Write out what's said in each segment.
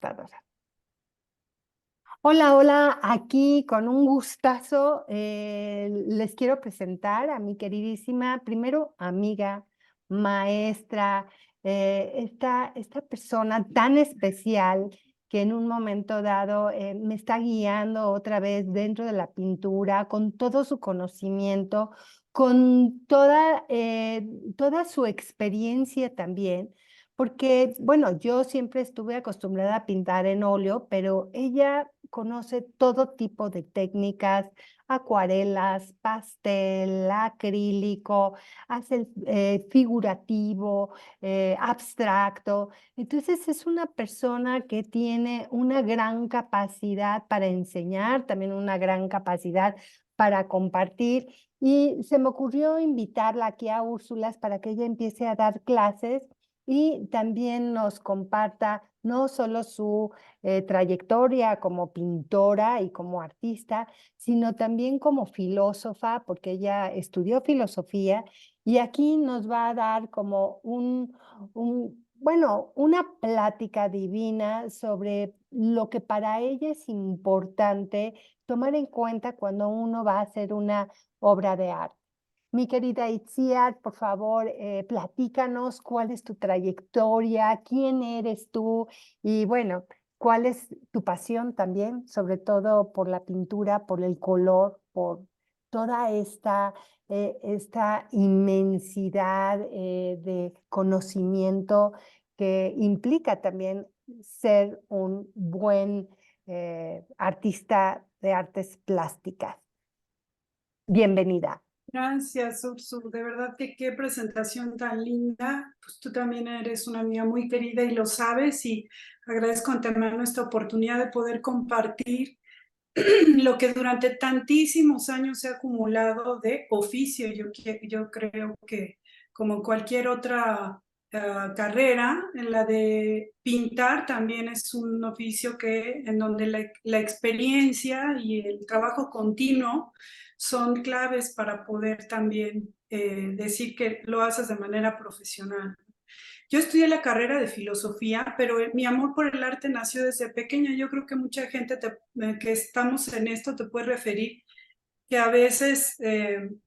computadora. Hola, hola, aquí con un gustazo les quiero presentar a mi queridísima, primero amiga, maestra, esta persona tan especial que en un momento dado me está guiando otra vez dentro de la pintura, con todo su conocimiento, con toda su experiencia también. Porque, bueno, yo siempre estuve acostumbrada a pintar en óleo, pero ella conoce todo tipo de técnicas, acuarelas, pastel, acrílico, hace el figurativo, abstracto. Entonces es una persona que tiene una gran capacidad para enseñar, también una gran capacidad para compartir. Y se me ocurrió invitarla aquí a Úrsulas para que ella empiece a dar clases y también nos comparta no solo su trayectoria como pintora y como artista, sino también como filósofa, porque ella estudió filosofía y aquí nos va a dar como bueno, una plática divina sobre lo que para ella es importante tomar en cuenta cuando uno va a hacer una obra de arte. Mi querida Itziar, por favor, platícanos cuál es tu trayectoria, quién eres tú y bueno, cuál es tu pasión también, sobre todo por la pintura, por el color, por toda esta inmensidad de conocimiento que implica también ser un buen artista de artes plásticas. Bienvenida. Gracias, Ursu. De verdad que qué presentación tan linda. Pues tú también eres una amiga muy querida y lo sabes, y agradezco antemano esta oportunidad de poder compartir lo que durante tantísimos años se ha acumulado de oficio. Yo creo que como cualquier otra carrera, en la de pintar también es un oficio en donde la experiencia y el trabajo continuo son claves para poder también decir que lo haces de manera profesional. Yo estudié la carrera de filosofía, pero mi amor por el arte nació desde pequeña. Yo creo que mucha gente que estamos en esto te puede referir que a veces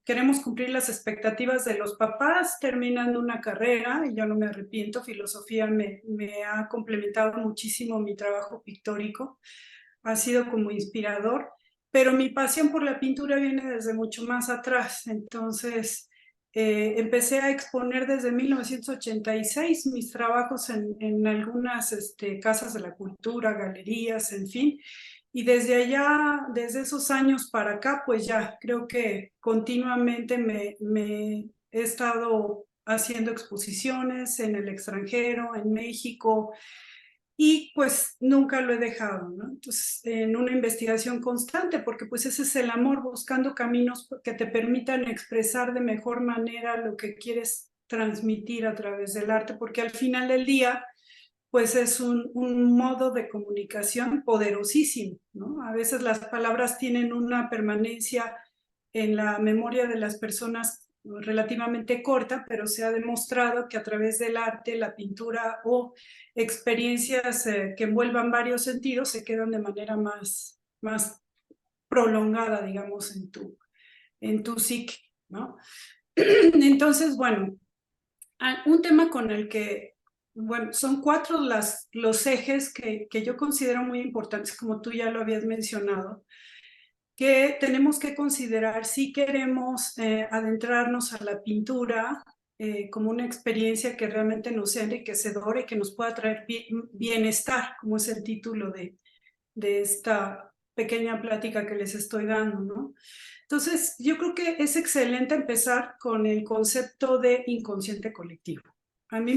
queremos cumplir las expectativas de los papás terminando una carrera, y yo no me arrepiento. Filosofía me ha complementado muchísimo mi trabajo pictórico, ha sido como inspirador, pero mi pasión por la pintura viene desde mucho más atrás. Entonces empecé a exponer desde 1986 mis trabajos en algunas casas de la cultura, galerías, en fin. Y desde allá, desde esos años para acá, pues ya creo que continuamente me he estado haciendo exposiciones en el extranjero, en México, y pues nunca lo he dejado, ¿no? Entonces, en una investigación constante, porque pues ese es el amor, buscando caminos que te permitan expresar de mejor manera lo que quieres transmitir a través del arte, porque al final del día, pues es un modo de comunicación poderosísimo, ¿no? A veces las palabras tienen una permanencia en la memoria de las personas relativamente corta, pero se ha demostrado que a través del arte, la pintura o experiencias que envuelvan varios sentidos se quedan de manera más prolongada, digamos, en tu psique, ¿no? Entonces, bueno, un tema con el que, bueno, son cuatro los ejes que yo considero muy importantes, como tú ya lo habías mencionado, que tenemos que considerar si queremos adentrarnos a la pintura como una experiencia que realmente nos sea enriquecedora y que nos pueda traer bienestar, como es el título de esta pequeña plática que les estoy dando, ¿no? Entonces, yo creo que es excelente empezar con el concepto de inconsciente colectivo. A mí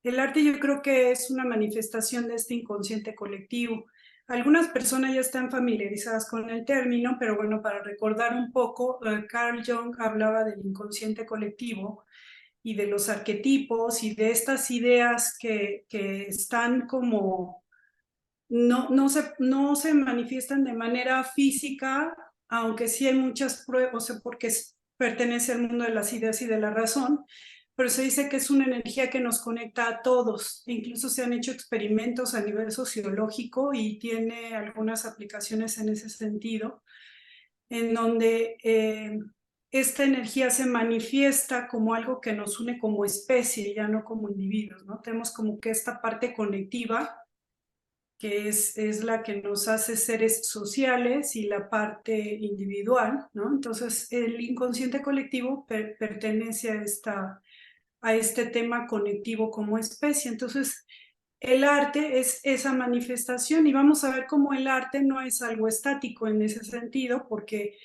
el arte yo creo que es una manifestación de este inconsciente colectivo. Algunas personas ya están familiarizadas con el término, pero bueno, para recordar un poco, Carl Jung hablaba del inconsciente colectivo y de los arquetipos y de estas ideas que están como no se manifiestan de manera física, aunque sí hay muchas pruebas, o sea, porque pertenece al mundo de las ideas y de la razón, pero se dice que es una energía que nos conecta a todos. Incluso se han hecho experimentos a nivel sociológico y tiene algunas aplicaciones en ese sentido, en donde esta energía se manifiesta como algo que nos une como especie, ya no como individuos, ¿no? Tenemos como que esta parte conectiva, que es la que nos hace seres sociales, y la parte individual, ¿no? Entonces, el inconsciente colectivo pertenece a este tema conectivo como especie. Entonces, el arte es esa manifestación, y vamos a ver cómo el arte no es algo estático en ese sentido, porque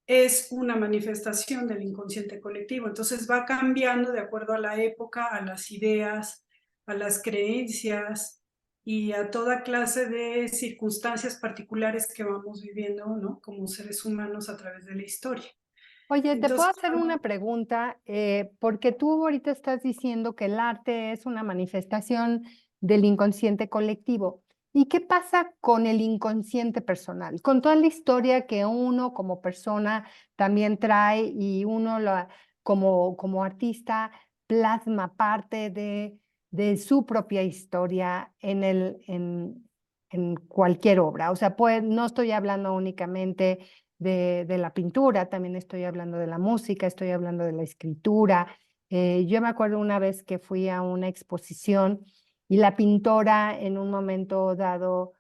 es una manifestación del inconsciente colectivo. Entonces va cambiando de acuerdo a la época, a las ideas, a las creencias y a toda clase de circunstancias particulares que vamos viviendo, ¿no? Como seres humanos a través de la historia. Oye, ¿te puedo Entonces, hacer una pregunta? Porque tú ahorita estás diciendo que el arte es una manifestación del inconsciente colectivo. ¿Y qué pasa con el inconsciente personal? Con toda la historia que uno como persona también trae y uno como artista plasma parte de su propia historia en cualquier obra. O sea, pues no estoy hablando únicamente de la pintura, también estoy hablando de la música, estoy hablando de la escritura. Yo me acuerdo una vez que fui a una exposición y la pintora en un momento dado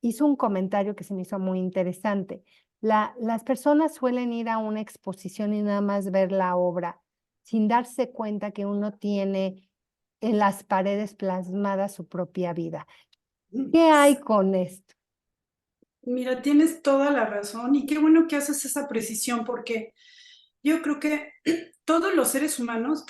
hizo un comentario que se me hizo muy interesante. Las personas suelen ir a una exposición y nada más ver la obra sin darse cuenta que uno tiene en las paredes plasmada su propia vida. ¿Qué hay con esto? mira, tienes toda la razón, y qué bueno que haces esa precisión, porque yo creo que todos los seres humanos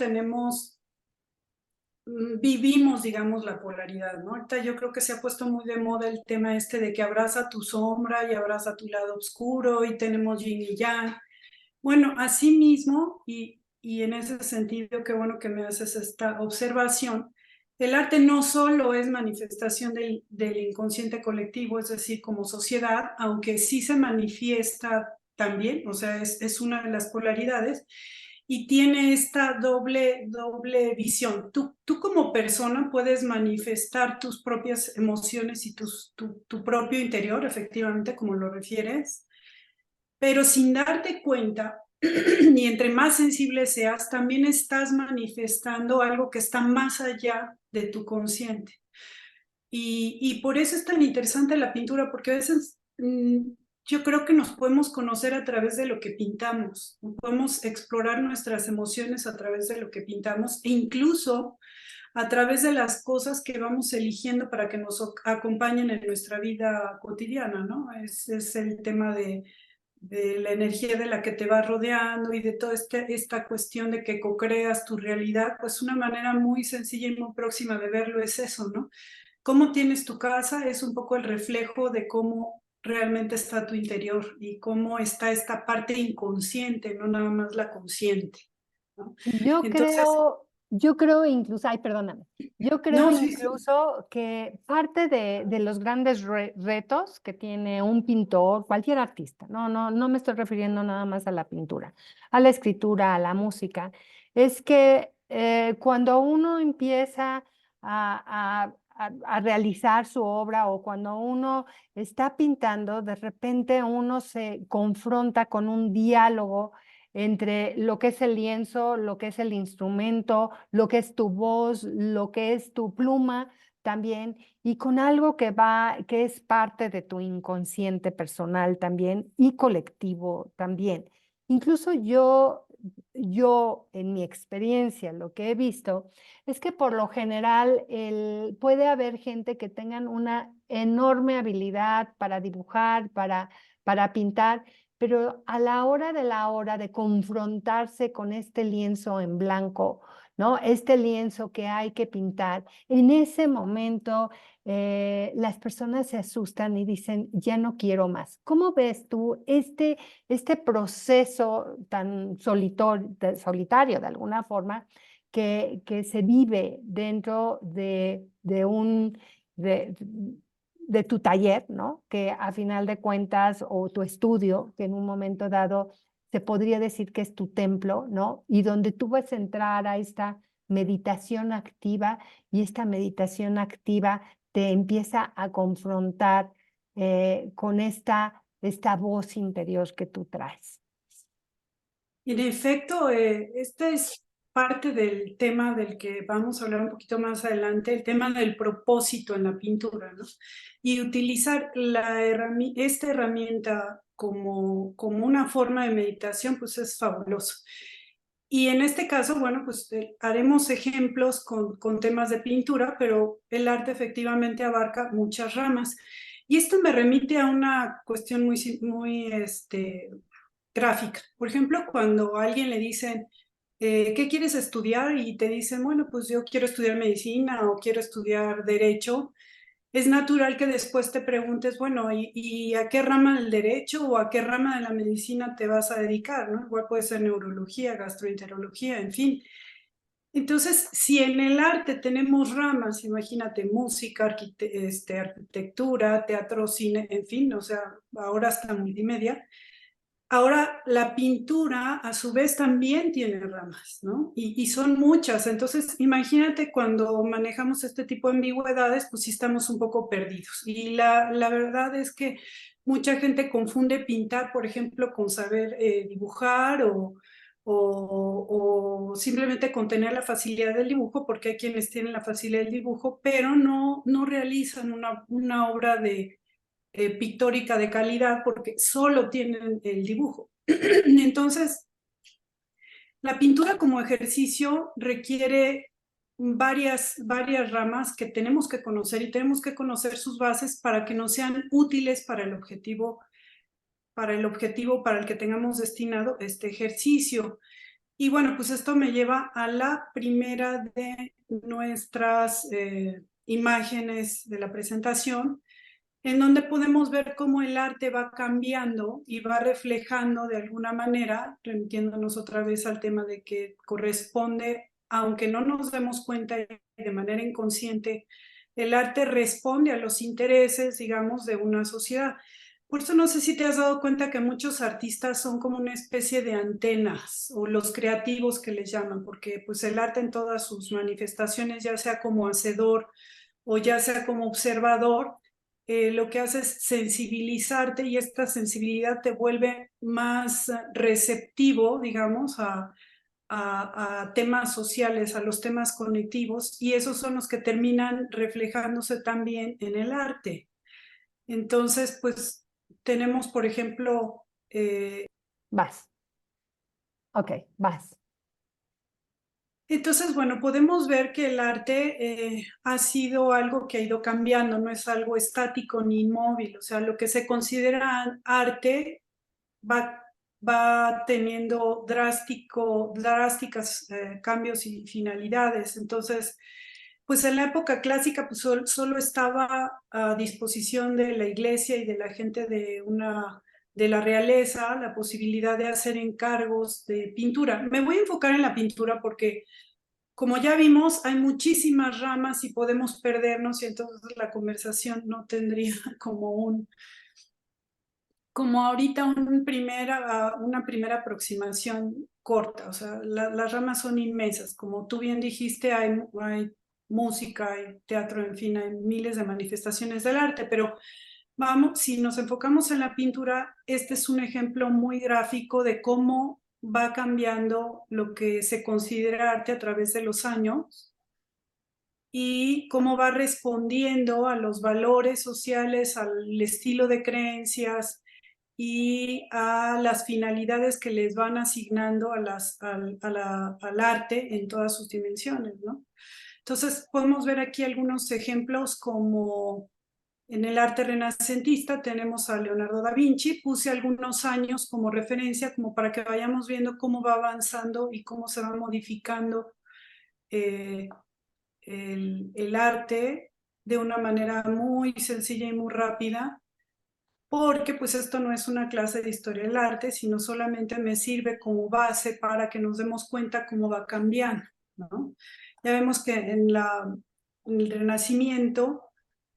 vivimos, digamos, la polaridad, ¿no? Ahorita yo creo que se ha puesto muy de moda el tema este de que abraza tu sombra y abraza tu lado oscuro, y tenemos yin y yang. Bueno, así mismo, y en ese sentido, qué bueno que me haces esta observación. El arte no solo es manifestación del inconsciente colectivo, es decir, como sociedad, aunque sí se manifiesta también, o sea, es una de las polaridades, y tiene esta doble visión. Tú como persona puedes manifestar tus propias emociones y tu propio interior, efectivamente, como lo refieres, pero sin darte cuenta, y entre más sensible seas, también estás manifestando algo que está más allá de tu consciente. Y por eso es tan interesante la pintura, porque a veces yo creo que nos podemos conocer a través de lo que pintamos, podemos explorar nuestras emociones a través de lo que pintamos, e incluso a través de las cosas que vamos eligiendo para que nos acompañen en nuestra vida cotidiana, ¿no? Es el tema de la energía de la que te va rodeando, y de toda esta cuestión de que co-creas tu realidad. Pues una manera muy sencilla y muy próxima de verlo es eso, ¿no? Cómo tienes tu casa es un poco el reflejo de cómo realmente está tu interior, y cómo está esta parte inconsciente, no nada más la consciente, ¿no? Entonces, Yo creo incluso, ay, perdóname, yo creo no, sí, sí. incluso que parte de los grandes retos que tiene un pintor, cualquier artista, no me estoy refiriendo nada más a la pintura, a la escritura, a la música, es que cuando uno empieza a realizar su obra, o cuando uno está pintando, de repente uno se confronta con un diálogo entre lo que es el lienzo, lo que es el instrumento, lo que es tu voz, lo que es tu pluma también, y con algo que es parte de tu inconsciente personal también y colectivo también. Incluso yo en mi experiencia, lo que he visto es que por lo general puede haber gente que tengan una enorme habilidad para dibujar, para pintar, pero a la hora de confrontarse con este lienzo en blanco, ¿no? Este lienzo que hay que pintar, en ese momento las personas se asustan y dicen, ya no quiero más. ¿Cómo ves tú este proceso tan solitario de alguna forma que se vive dentro de, de tu taller, ¿no? Que a final de cuentas, o tu estudio, que en un momento dado se podría decir que es tu templo, ¿no? Y donde tú vas a entrar a esta meditación activa y esta meditación activa te empieza a confrontar con esta voz interior que tú traes. En efecto, esta es parte del tema del que vamos a hablar un poquito más adelante, el tema del propósito en la pintura, ¿no? Y utilizar esta herramienta como una forma de meditación, pues es fabuloso. Y en este caso, bueno, pues haremos ejemplos con temas de pintura, pero el arte efectivamente abarca muchas ramas. Y esto me remite a una cuestión muy gráfica. Por ejemplo, cuando a alguien le dicen, ¿qué quieres estudiar? Y te dicen, bueno, pues yo quiero estudiar medicina o quiero estudiar derecho. Es natural que después te preguntes, bueno, ¿y a qué rama del derecho o a qué rama de la medicina te vas a dedicar, ¿no? Igual puede ser neurología, gastroenterología, en fin. Entonces, si en el arte tenemos ramas, imagínate, música, arquitectura, teatro, cine, en fin, o sea, ahora hasta multimedia. Ahora, la pintura a su vez también tiene ramas, ¿no? Y son muchas. Entonces, imagínate cuando manejamos este tipo de ambigüedades, pues sí estamos un poco perdidos. Y la verdad es que mucha gente confunde pintar, por ejemplo, con saber dibujar o simplemente con tener la facilidad del dibujo, porque hay quienes tienen la facilidad del dibujo, pero no realizan una obra pictórica de calidad porque solo tienen el dibujo. Entonces, la pintura como ejercicio requiere varias ramas que tenemos que conocer y tenemos que conocer sus bases para que nos sean útiles para el objetivo para el que tengamos destinado este ejercicio. Y bueno, pues esto me lleva a la primera de nuestras imágenes de la presentación, en donde podemos ver cómo el arte va cambiando y va reflejando de alguna manera, remitiéndonos otra vez al tema de que corresponde, aunque no nos demos cuenta de manera inconsciente, el arte responde a los intereses, digamos, de una sociedad. Por eso no sé si te has dado cuenta que muchos artistas son como una especie de antenas o los creativos que les llaman, porque pues el arte en todas sus manifestaciones, ya sea como hacedor o ya sea como observador, lo que hace es sensibilizarte y esta sensibilidad te vuelve más receptivo, digamos, a temas sociales, a los temas conectivos, y esos son los que terminan reflejándose también en el arte. Entonces, pues tenemos, por ejemplo... Vas. Ok, vas. Entonces, bueno, podemos ver que el arte ha sido algo que ha ido cambiando, no es algo estático ni inmóvil, o sea, lo que se considera arte va, va teniendo drásticas cambios y finalidades. Entonces, pues en la época clásica pues solo estaba a disposición de la iglesia y de la gente de la realeza la posibilidad de hacer encargos de pintura. Me voy a enfocar en la pintura porque, como ya vimos, hay muchísimas ramas y podemos perdernos y entonces la conversación no tendría como ahorita una primera aproximación corta. O sea, las ramas son inmensas. Como tú bien dijiste, hay música, hay teatro, en fin, hay miles de manifestaciones del arte, pero vamos, si nos enfocamos en la pintura, este es un ejemplo muy gráfico de cómo va cambiando lo que se considera arte a través de los años y cómo va respondiendo a los valores sociales, al estilo de creencias y a las finalidades que les van asignando al arte en todas sus dimensiones, ¿no? Entonces, podemos ver aquí algunos ejemplos como en el arte renacentista tenemos a Leonardo da Vinci. Puse algunos años como referencia, como para que vayamos viendo cómo va avanzando y cómo se va modificando el arte de una manera muy sencilla y muy rápida, porque pues esto no es una clase de historia del arte, sino solamente me sirve como base para que nos demos cuenta cómo va cambiando, ¿no? Ya vemos que en el Renacimiento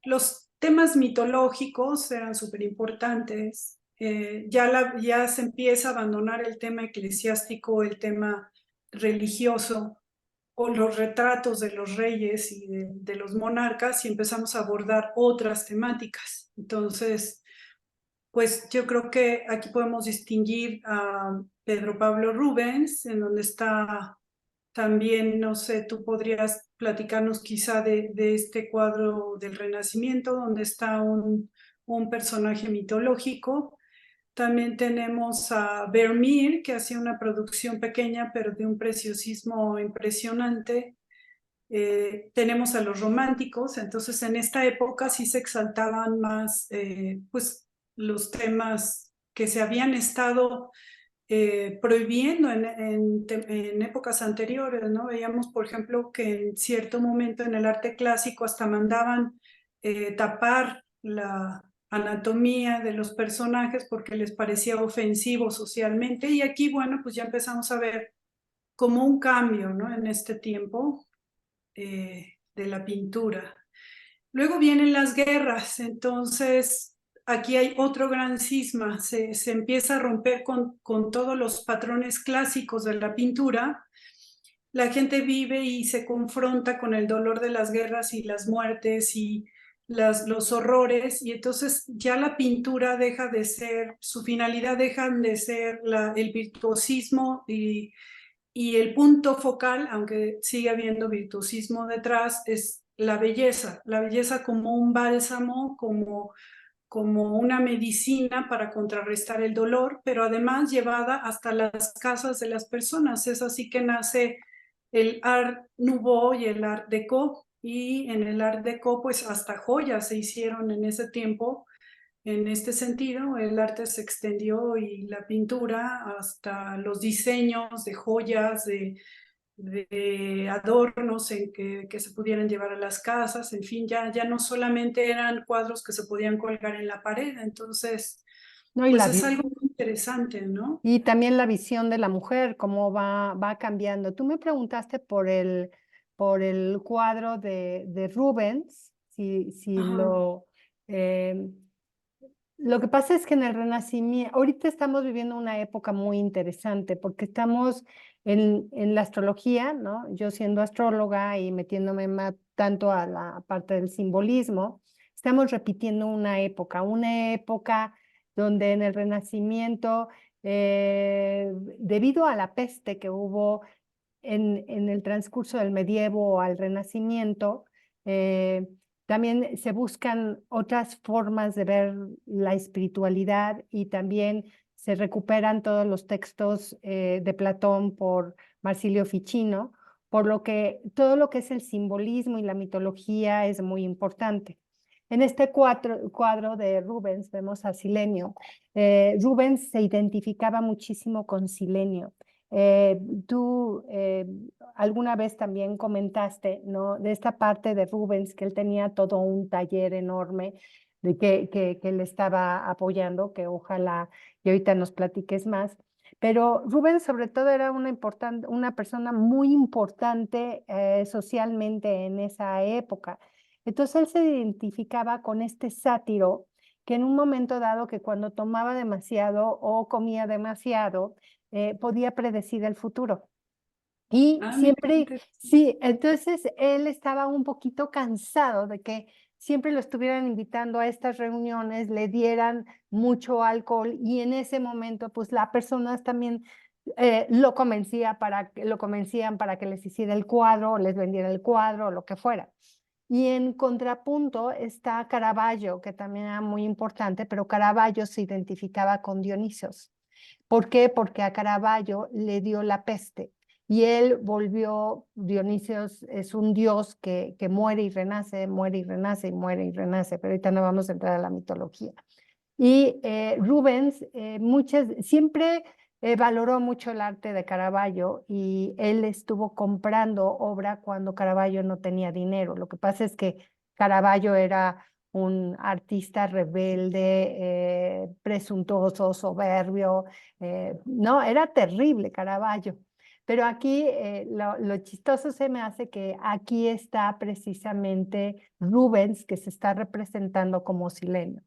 los temas mitológicos eran súper importantes, ya se empieza a abandonar el tema eclesiástico, el tema religioso o los retratos de los reyes y de los monarcas y empezamos a abordar otras temáticas. Entonces, pues yo creo que aquí podemos distinguir a Pedro Pablo Rubens, en donde está también, no sé, tú podrías platicarnos quizá de este cuadro del Renacimiento, donde está un personaje mitológico. También tenemos a Vermeer, que hacía una producción pequeña, pero de un preciosismo impresionante. Tenemos a los románticos, entonces en esta época sí se exaltaban más pues los temas que se habían estado prohibiendo en épocas anteriores, ¿no? Veíamos, por ejemplo, que en cierto momento en el arte clásico hasta mandaban tapar la anatomía de los personajes porque les parecía ofensivo socialmente y aquí, bueno, pues ya empezamos a ver como un cambio, ¿no? En este tiempo de la pintura. Luego vienen las guerras, entonces aquí hay otro gran cisma, se empieza a romper con todos los patrones clásicos de la pintura. La gente vive y se confronta con el dolor de las guerras y las muertes y los horrores, y entonces ya la pintura deja de ser, su finalidad deja de ser el virtuosismo y el punto focal, aunque sigue habiendo virtuosismo detrás, es la belleza como un bálsamo, como una medicina para contrarrestar el dolor, pero además llevada hasta las casas de las personas. Es así que nace el Art Nouveau y el Art Deco, y en el Art Deco pues hasta joyas se hicieron en ese tiempo. En este sentido, el arte se extendió y la pintura hasta los diseños de joyas, de adornos que se pudieran llevar a las casas, en fin, ya no solamente eran cuadros que se podían colgar en la pared, entonces, ¿no? pues es algo muy interesante, ¿no? Y también la visión de la mujer, cómo va cambiando. Tú me preguntaste por el cuadro de Rubens, si Ajá. eh, lo que pasa es que en el Renacimiento, ahorita estamos viviendo una época muy interesante porque estamos en la astrología, ¿no? Yo siendo astróloga y metiéndome más tanto a la parte del simbolismo, estamos repitiendo una época donde en el Renacimiento, debido a la peste que hubo en el transcurso del medievo al Renacimiento, eh, también se buscan otras formas de ver la espiritualidad y también se recuperan todos los textos de Platón por Marsilio Ficino, por lo que todo lo que es el simbolismo y la mitología es muy importante. En este cuadro de Rubens vemos a Silenio. Rubens se identificaba muchísimo con Silenio. Eh, Tú alguna vez también comentaste, ¿no? De esta parte de Rubens, que él tenía todo un taller enorme de que le estaba apoyando, que ojalá y ahorita nos platiques más. Pero Rubens sobre todo era una persona muy importante socialmente en esa época. Entonces él se identificaba con este sátiro que en un momento dado que cuando tomaba demasiado o comía demasiado, podía predecir el futuro. Y Ah, mira, qué siempre, interesante. sí, entonces él estaba un poquito cansado de que siempre lo estuvieran invitando a estas reuniones, le dieran mucho alcohol y en ese momento, pues las personas también lo convencían para que les hiciera el cuadro, o les vendiera el cuadro, o lo que fuera. Y en contrapunto está Caravaggio, que también era muy importante, pero Caravaggio se identificaba con Dionisos. ¿Por qué? Porque a Caravaggio le dio la peste y él volvió, Dionisios es un dios que muere y renace, muere y renace, y muere y renace, pero ahorita no vamos a entrar a la mitología. Y Rubens siempre valoró mucho el arte de Caravaggio y él estuvo comprando obra cuando Caravaggio no tenía dinero. Lo que pasa es que Caravaggio era un artista rebelde, presuntuoso, soberbio, no, era terrible Caravaggio. Pero aquí lo chistoso se me hace que aquí está precisamente Rubens que se está representando como Sileno.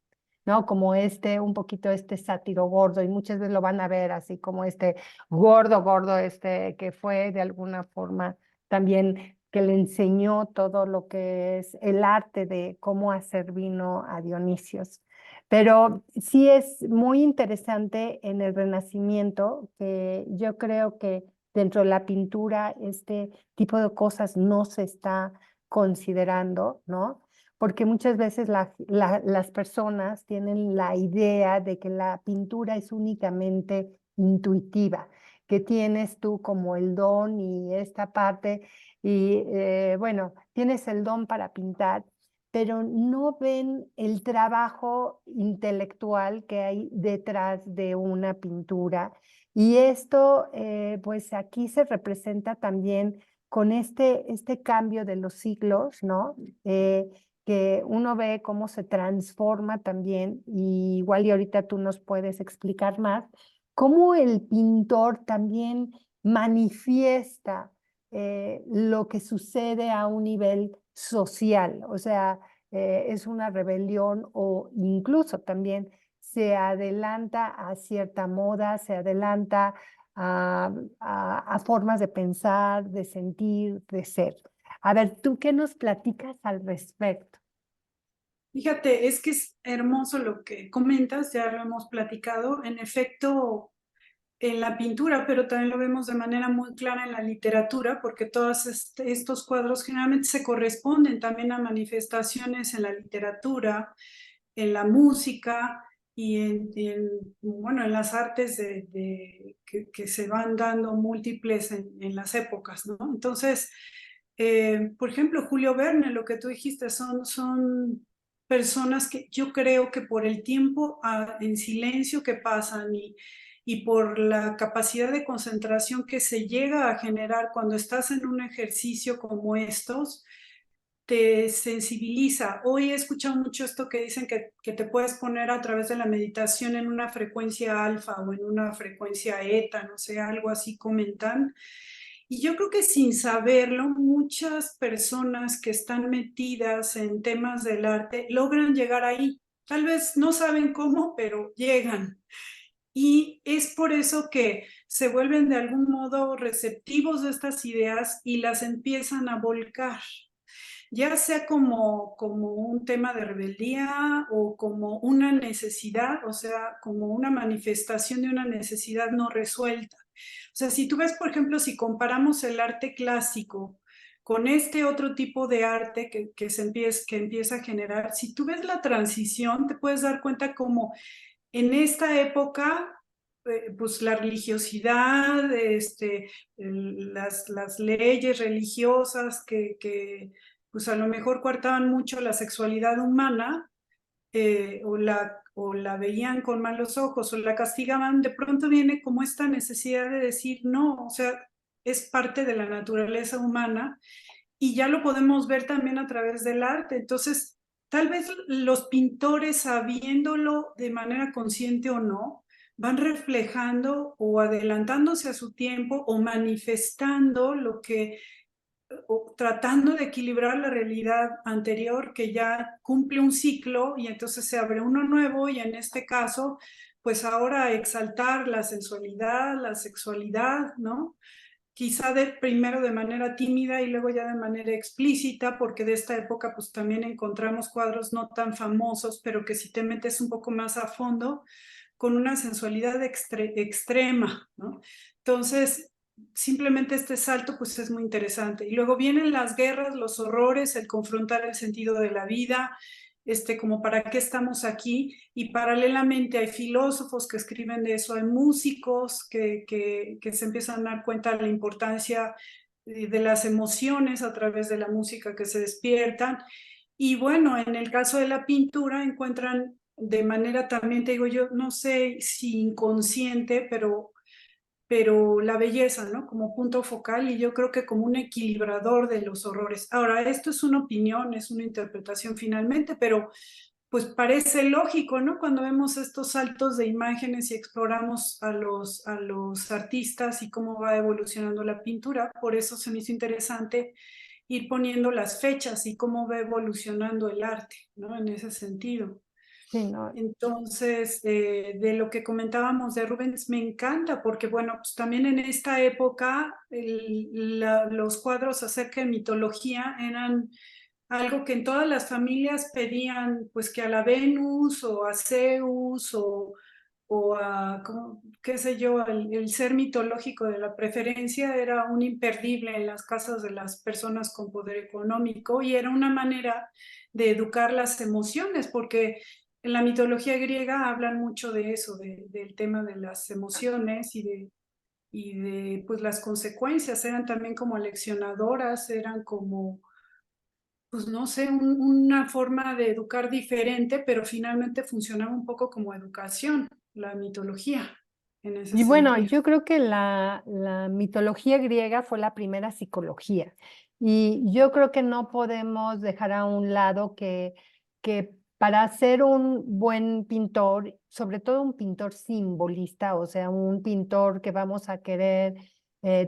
¿no? Como un poquito este sátiro gordo, y muchas veces lo van a ver así como este gordo, gordo, que fue de alguna forma también que le enseñó todo lo que es el arte de cómo hacer vino a Dionisios. Pero sí es muy interesante en el Renacimiento, que yo creo que dentro de la pintura este tipo de cosas no se está considerando, ¿no? Porque muchas veces las personas tienen la idea de que la pintura es únicamente intuitiva, que tienes tú como el don y esta parte, y bueno, tienes el don para pintar, pero no ven el trabajo intelectual que hay detrás de una pintura. Y esto, pues aquí se representa también con este cambio de los siglos, ¿no? Que uno ve cómo se transforma también, y igual y ahorita tú nos puedes explicar más, cómo el pintor también manifiesta lo que sucede a un nivel social, o sea, es una rebelión o incluso también se adelanta a cierta moda, se adelanta a formas de pensar, de sentir, de ser. A ver, ¿tú qué nos platicas al respecto? Fíjate, es que es hermoso lo que comentas, ya lo hemos platicado. En efecto, en la pintura, pero también lo vemos de manera muy clara en la literatura, porque todos estos cuadros generalmente se corresponden también a manifestaciones en la literatura, en la música y bueno, en las artes que se van dando múltiples en las épocas, ¿no? Entonces, por ejemplo, Julio Verne, lo que tú dijiste, son personas que yo creo que por el tiempo en silencio que pasan y por la capacidad de concentración que se llega a generar cuando estás en un ejercicio como estos, te sensibiliza. Hoy he escuchado mucho esto que dicen que te puedes poner a través de la meditación en una frecuencia alfa o en una frecuencia eta, no sé, algo así comentan. Y yo creo que sin saberlo, muchas personas que están metidas en temas del arte logran llegar ahí. Tal vez no saben cómo, pero llegan. Y es por eso que se vuelven de algún modo receptivos de estas ideas y las empiezan a volcar, ya sea como un tema de rebeldía o como una necesidad, o sea, como una manifestación de una necesidad no resuelta. O sea, si tú ves, por ejemplo, si comparamos el arte clásico con este otro tipo de arte que empieza a generar, si tú ves la transición, te puedes dar cuenta como en esta época, pues la religiosidad, las leyes religiosas pues a lo mejor coartaban mucho la sexualidad humana, o la veían con malos ojos o la castigaban, de pronto viene como esta necesidad de decir no, o sea, es parte de la naturaleza humana y ya lo podemos ver también a través del arte. Entonces, tal vez los pintores, sabiéndolo de manera consciente o no, van reflejando o adelantándose a su tiempo o manifestando o tratando de equilibrar la realidad anterior que ya cumple un ciclo y entonces se abre uno nuevo y en este caso, pues ahora exaltar la sensualidad, la sexualidad, ¿no? Quizá primero de manera tímida y luego ya de manera explícita, porque de esta época pues también encontramos cuadros no tan famosos, pero que si te metes un poco más a fondo, con una sensualidad extrema, ¿no? Entonces, simplemente este salto pues es muy interesante. Y luego vienen las guerras, los horrores, el confrontar el sentido de la vida, como para qué estamos aquí, y paralelamente hay filósofos que escriben de eso, hay músicos que se empiezan a dar cuenta de la importancia de las emociones a través de la música que se despiertan, y bueno, en el caso de la pintura encuentran de manera también, te digo yo, no sé si inconsciente, pero la belleza, ¿no? Como punto focal y yo creo que como un equilibrador de los horrores. Ahora, esto es una opinión, es una interpretación finalmente, pero pues parece lógico, ¿no? Cuando vemos estos saltos de imágenes y exploramos a los artistas y cómo va evolucionando la pintura, por eso se me hizo interesante ir poniendo las fechas y cómo va evolucionando el arte, ¿no? En ese sentido. Sí, no. Entonces, de lo que comentábamos de Rubens, me encanta porque, bueno, pues también en esta época los cuadros acerca de mitología eran algo que en todas las familias pedían, pues que a la Venus o a Zeus o a, qué sé yo, el ser mitológico de la preferencia era un imperdible en las casas de las personas con poder económico y era una manera de educar las emociones, porque en la mitología griega hablan mucho de eso, del tema de las emociones y de pues las consecuencias, eran también como leccionadoras, eran como pues no sé, una forma de educar diferente, pero finalmente funcionaba un poco como educación, la mitología, en ese Y bueno, sentido. yo creo que la mitología griega fue la primera psicología. Y yo creo que no podemos dejar a un lado que para ser un buen pintor, sobre todo un pintor simbolista, o sea, un pintor que vamos a querer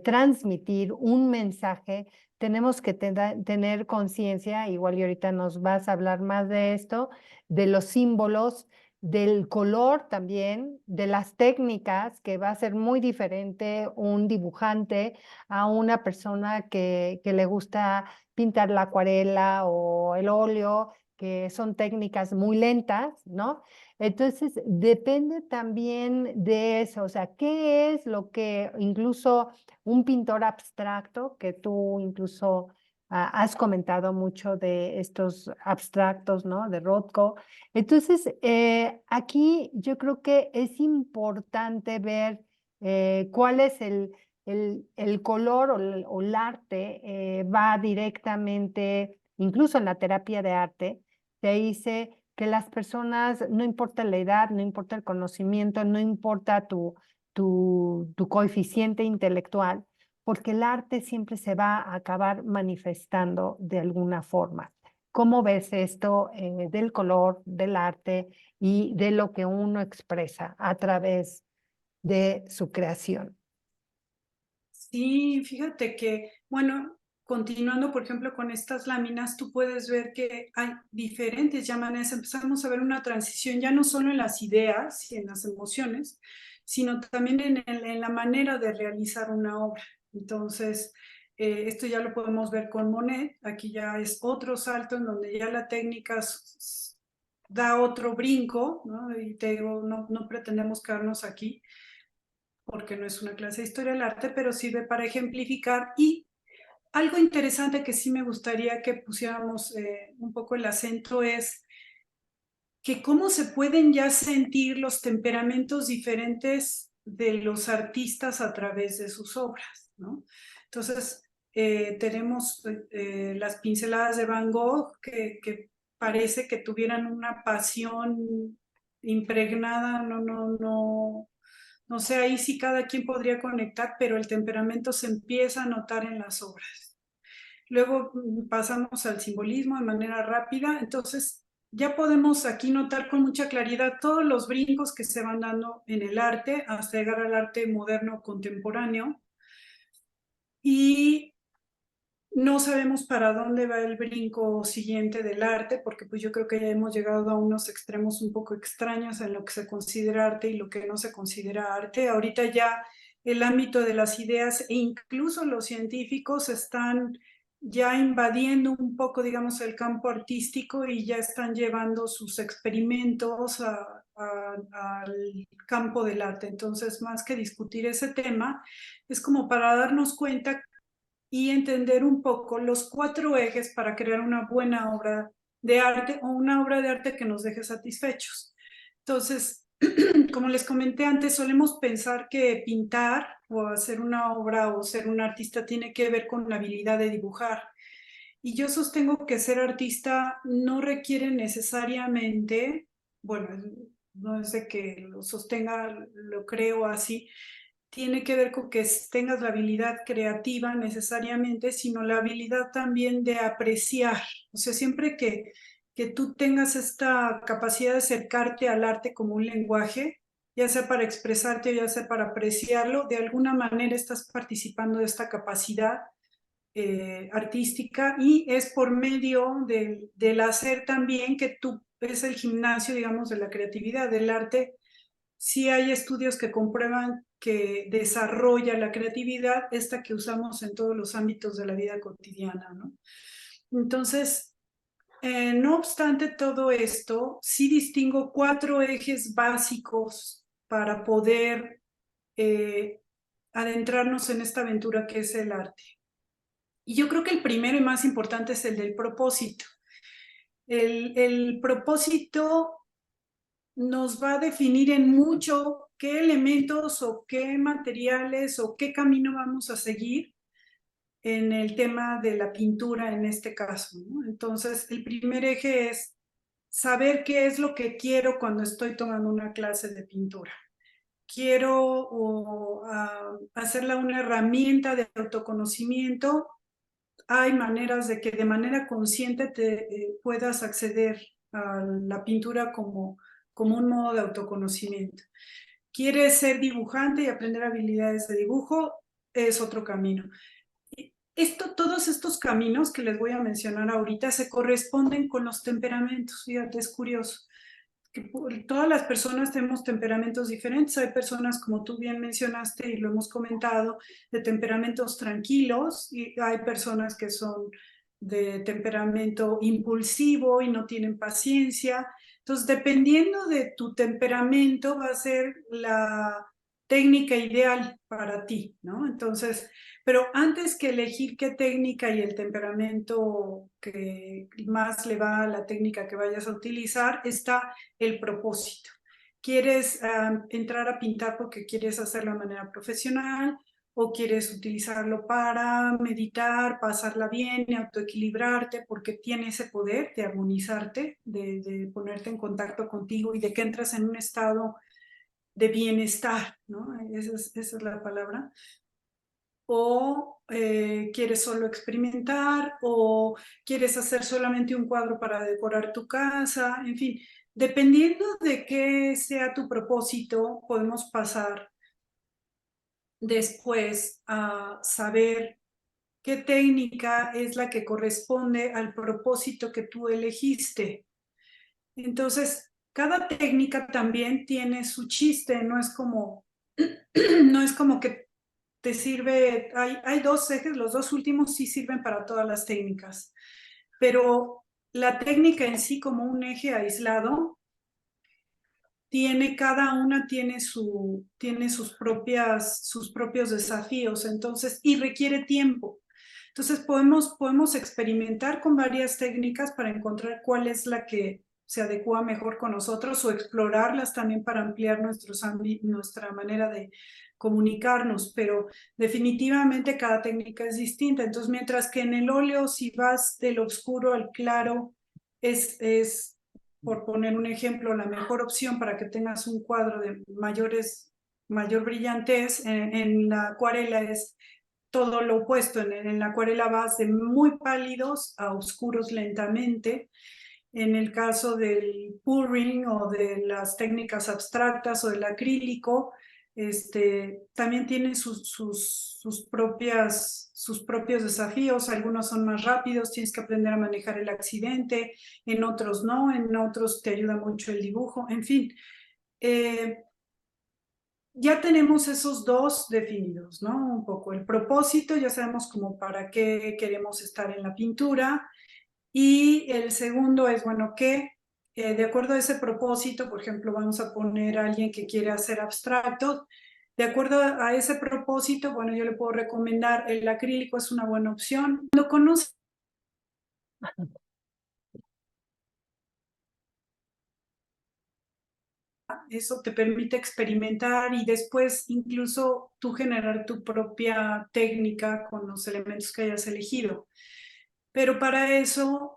transmitir un mensaje, tenemos que tener conciencia, igual y ahorita nos vas a hablar más de esto, de los símbolos, del color también, de las técnicas, que va a ser muy diferente un dibujante a una persona que le gusta pintar la acuarela o el óleo, que son técnicas muy lentas, ¿no? Entonces, depende también de eso, o sea, ¿qué es lo que incluso un pintor abstracto, que tú incluso has comentado mucho de estos abstractos, ¿no? De Rothko. Entonces, aquí yo creo que es importante ver cuál es el color o el arte, va directamente, incluso en la terapia de arte, te dice que las personas, no importa la edad, no importa el conocimiento, no importa tu coeficiente intelectual, porque el arte siempre se va a acabar manifestando de alguna forma. ¿Cómo ves esto del color, del arte y de lo que uno expresa a través de su creación? Sí, fíjate que, bueno, continuando, por ejemplo, con estas láminas, tú puedes ver que hay diferentes ya maneras. Empezamos a ver una transición ya no solo en las ideas y en las emociones, sino también en la manera de realizar una obra. Entonces, esto ya lo podemos ver con Monet. Aquí ya es otro salto en donde ya la técnica da otro brinco, ¿no? Y te digo, no pretendemos quedarnos aquí porque no es una clase de historia del arte, pero sirve para ejemplificar. Y algo interesante que sí me gustaría que pusiéramos un poco el acento es que cómo se pueden ya sentir los temperamentos diferentes de los artistas a través de sus obras, ¿no? Entonces, tenemos las pinceladas de Van Gogh que parece que tuvieran una pasión impregnada, no sé, ahí sí cada quien podría conectar, pero el temperamento se empieza a notar en las obras. Luego pasamos al simbolismo de manera rápida, entonces ya podemos aquí notar con mucha claridad todos los brincos que se van dando en el arte hasta llegar al arte moderno contemporáneo y no sabemos para dónde va el brinco siguiente del arte, porque pues yo creo que ya hemos llegado a unos extremos un poco extraños en lo que se considera arte y lo que no se considera arte. Ahorita ya el ámbito de las ideas e incluso los científicos están ya invadiendo un poco, digamos, el campo artístico y ya están llevando sus experimentos al campo del arte. Entonces, más que discutir ese tema, es como para darnos cuenta y entender un poco los 4 ejes para crear una buena obra de arte o una obra de arte que nos deje satisfechos. Entonces, como les comenté antes, solemos pensar que pintar o hacer una obra o ser un artista tiene que ver con la habilidad de dibujar. Y yo sostengo que ser artista no requiere necesariamente, bueno, no es de que lo sostenga, lo creo así, tiene que ver con que tengas la habilidad creativa necesariamente, sino la habilidad también de apreciar. O sea, siempre que tú tengas esta capacidad de acercarte al arte como un lenguaje, ya sea para expresarte o ya sea para apreciarlo, de alguna manera estás participando de esta capacidad artística y es por medio del hacer también que tú es el gimnasio, digamos, de la creatividad, del arte. Sí hay estudios que comprueban que desarrolla la creatividad, esta que usamos en todos los ámbitos de la vida cotidiana, ¿no? Entonces, no obstante todo esto, sí distingo 4 ejes básicos para poder adentrarnos en esta aventura que es el arte. Y yo creo que el primero y más importante es el del propósito. El propósito nos va a definir en mucho qué elementos o qué materiales o qué camino vamos a seguir en el tema de la pintura en este caso, ¿no? Entonces, el primer eje es saber qué es lo que quiero cuando estoy tomando una clase de pintura. Quiero hacerla una herramienta de autoconocimiento. Hay maneras de que de manera consciente te puedas acceder a la pintura como un modo de autoconocimiento. ¿Quieres ser dibujante y aprender habilidades de dibujo? Es otro camino. Todos estos caminos que les voy a mencionar ahorita se corresponden con los temperamentos. Fíjate, es curioso que todas las personas tenemos temperamentos diferentes. Hay personas, como tú bien mencionaste y lo hemos comentado, de temperamentos tranquilos, y hay personas que son de temperamento impulsivo y no tienen paciencia. Entonces, dependiendo de tu temperamento, va a ser la técnica ideal para ti, ¿no? Entonces, pero antes que elegir qué técnica y el temperamento que más le va a la técnica que vayas a utilizar, está el propósito. ¿Quieres entrar a pintar porque quieres hacerlo de manera profesional o quieres utilizarlo para meditar, pasarla bien y autoequilibrarte porque tiene ese poder de armonizarte, de ponerte en contacto contigo y de que entras en un estado de bienestar, ¿no? Esa es la palabra. O quieres solo experimentar, o quieres hacer solamente un cuadro para decorar tu casa, en fin, dependiendo de qué sea tu propósito, podemos pasar después a saber qué técnica es la que corresponde al propósito que tú elegiste. Entonces, cada técnica también tiene su chiste, no es como, no es como que te sirve, hay 2 ejes, los 2 últimos sí sirven para todas las técnicas, pero la técnica en sí como un eje aislado, cada una tiene sus propios desafíos, entonces, y requiere tiempo. Entonces podemos experimentar con varias técnicas para encontrar cuál es la que se adecua mejor con nosotros o explorarlas también para ampliar nuestra manera de comunicarnos, pero definitivamente cada técnica es distinta. Entonces, mientras que en el óleo, si vas del oscuro al claro, es por poner un ejemplo, la mejor opción para que tengas un cuadro de mayor brillantez. En la acuarela es todo lo opuesto. En la acuarela vas de muy pálidos a oscuros lentamente. En el caso del pouring o de las técnicas abstractas o del acrílico, también tienen sus propios desafíos. Algunos son más rápidos, tienes que aprender a manejar el accidente, en otros no, en otros te ayuda mucho el dibujo, en fin. Ya tenemos esos 2 definidos, ¿no? Un poco el propósito, ya sabemos como para qué queremos estar en la pintura, y el segundo es, bueno, que de acuerdo a ese propósito, por ejemplo, vamos a poner a alguien que quiere hacer abstractos, de acuerdo a ese propósito, bueno, yo le puedo recomendar el acrílico, es una buena opción. Cuando conoces eso, te permite experimentar y después incluso tú generar tu propia técnica con los elementos que hayas elegido. Pero para eso,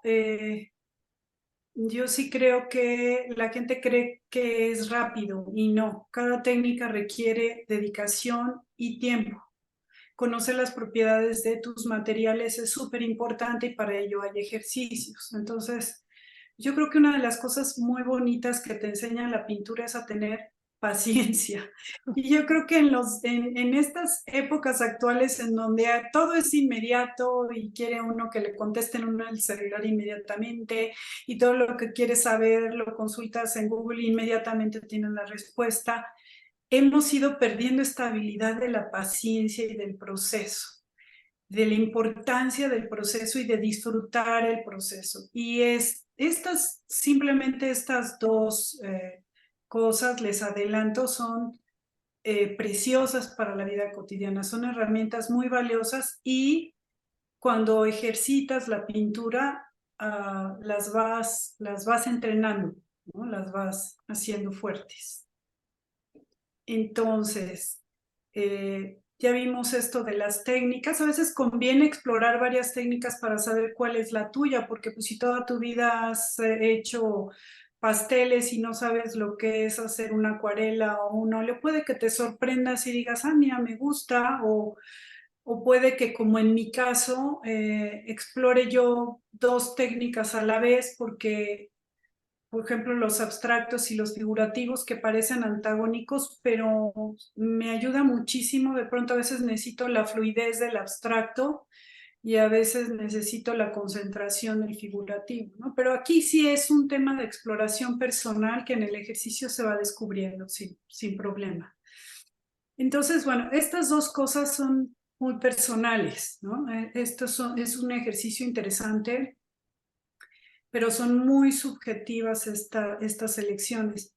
yo sí creo que la gente cree que es rápido y no. Cada técnica requiere dedicación y tiempo. Conocer las propiedades de tus materiales es súper importante y para ello hay ejercicios. Entonces, yo creo que una de las cosas muy bonitas que te enseña la pintura es a tener paciencia. Y yo creo que en estas épocas actuales en donde todo es inmediato y quiere uno que le contesten uno el celular inmediatamente y todo lo que quieres saber lo consultas en Google e inmediatamente tienes la respuesta, hemos ido perdiendo esta habilidad de la paciencia y del proceso, de la importancia del proceso y de disfrutar el proceso. Y simplemente estas dos cosas, les adelanto, son preciosas para la vida cotidiana, son herramientas muy valiosas y cuando ejercitas la pintura, las vas entrenando, ¿no? Las vas haciendo fuertes. Entonces, ya vimos esto de las técnicas. A veces conviene explorar varias técnicas para saber cuál es la tuya, porque pues si toda tu vida has hecho pasteles y no sabes lo que es hacer una acuarela o un óleo, puede que te sorprendas y digas, ah, mira, me gusta, o puede que como en mi caso, explore yo dos técnicas a la vez porque por ejemplo, los abstractos y los figurativos que parecen antagónicos, pero me ayuda muchísimo. De pronto a veces necesito la fluidez del abstracto y a veces necesito la concentración del figurativo, ¿no? Pero aquí sí es un tema de exploración personal que en el ejercicio se va descubriendo sin problema. Entonces, bueno, estas dos cosas son muy personales, ¿no? Es un ejercicio interesante, pero son muy subjetivas estas elecciones.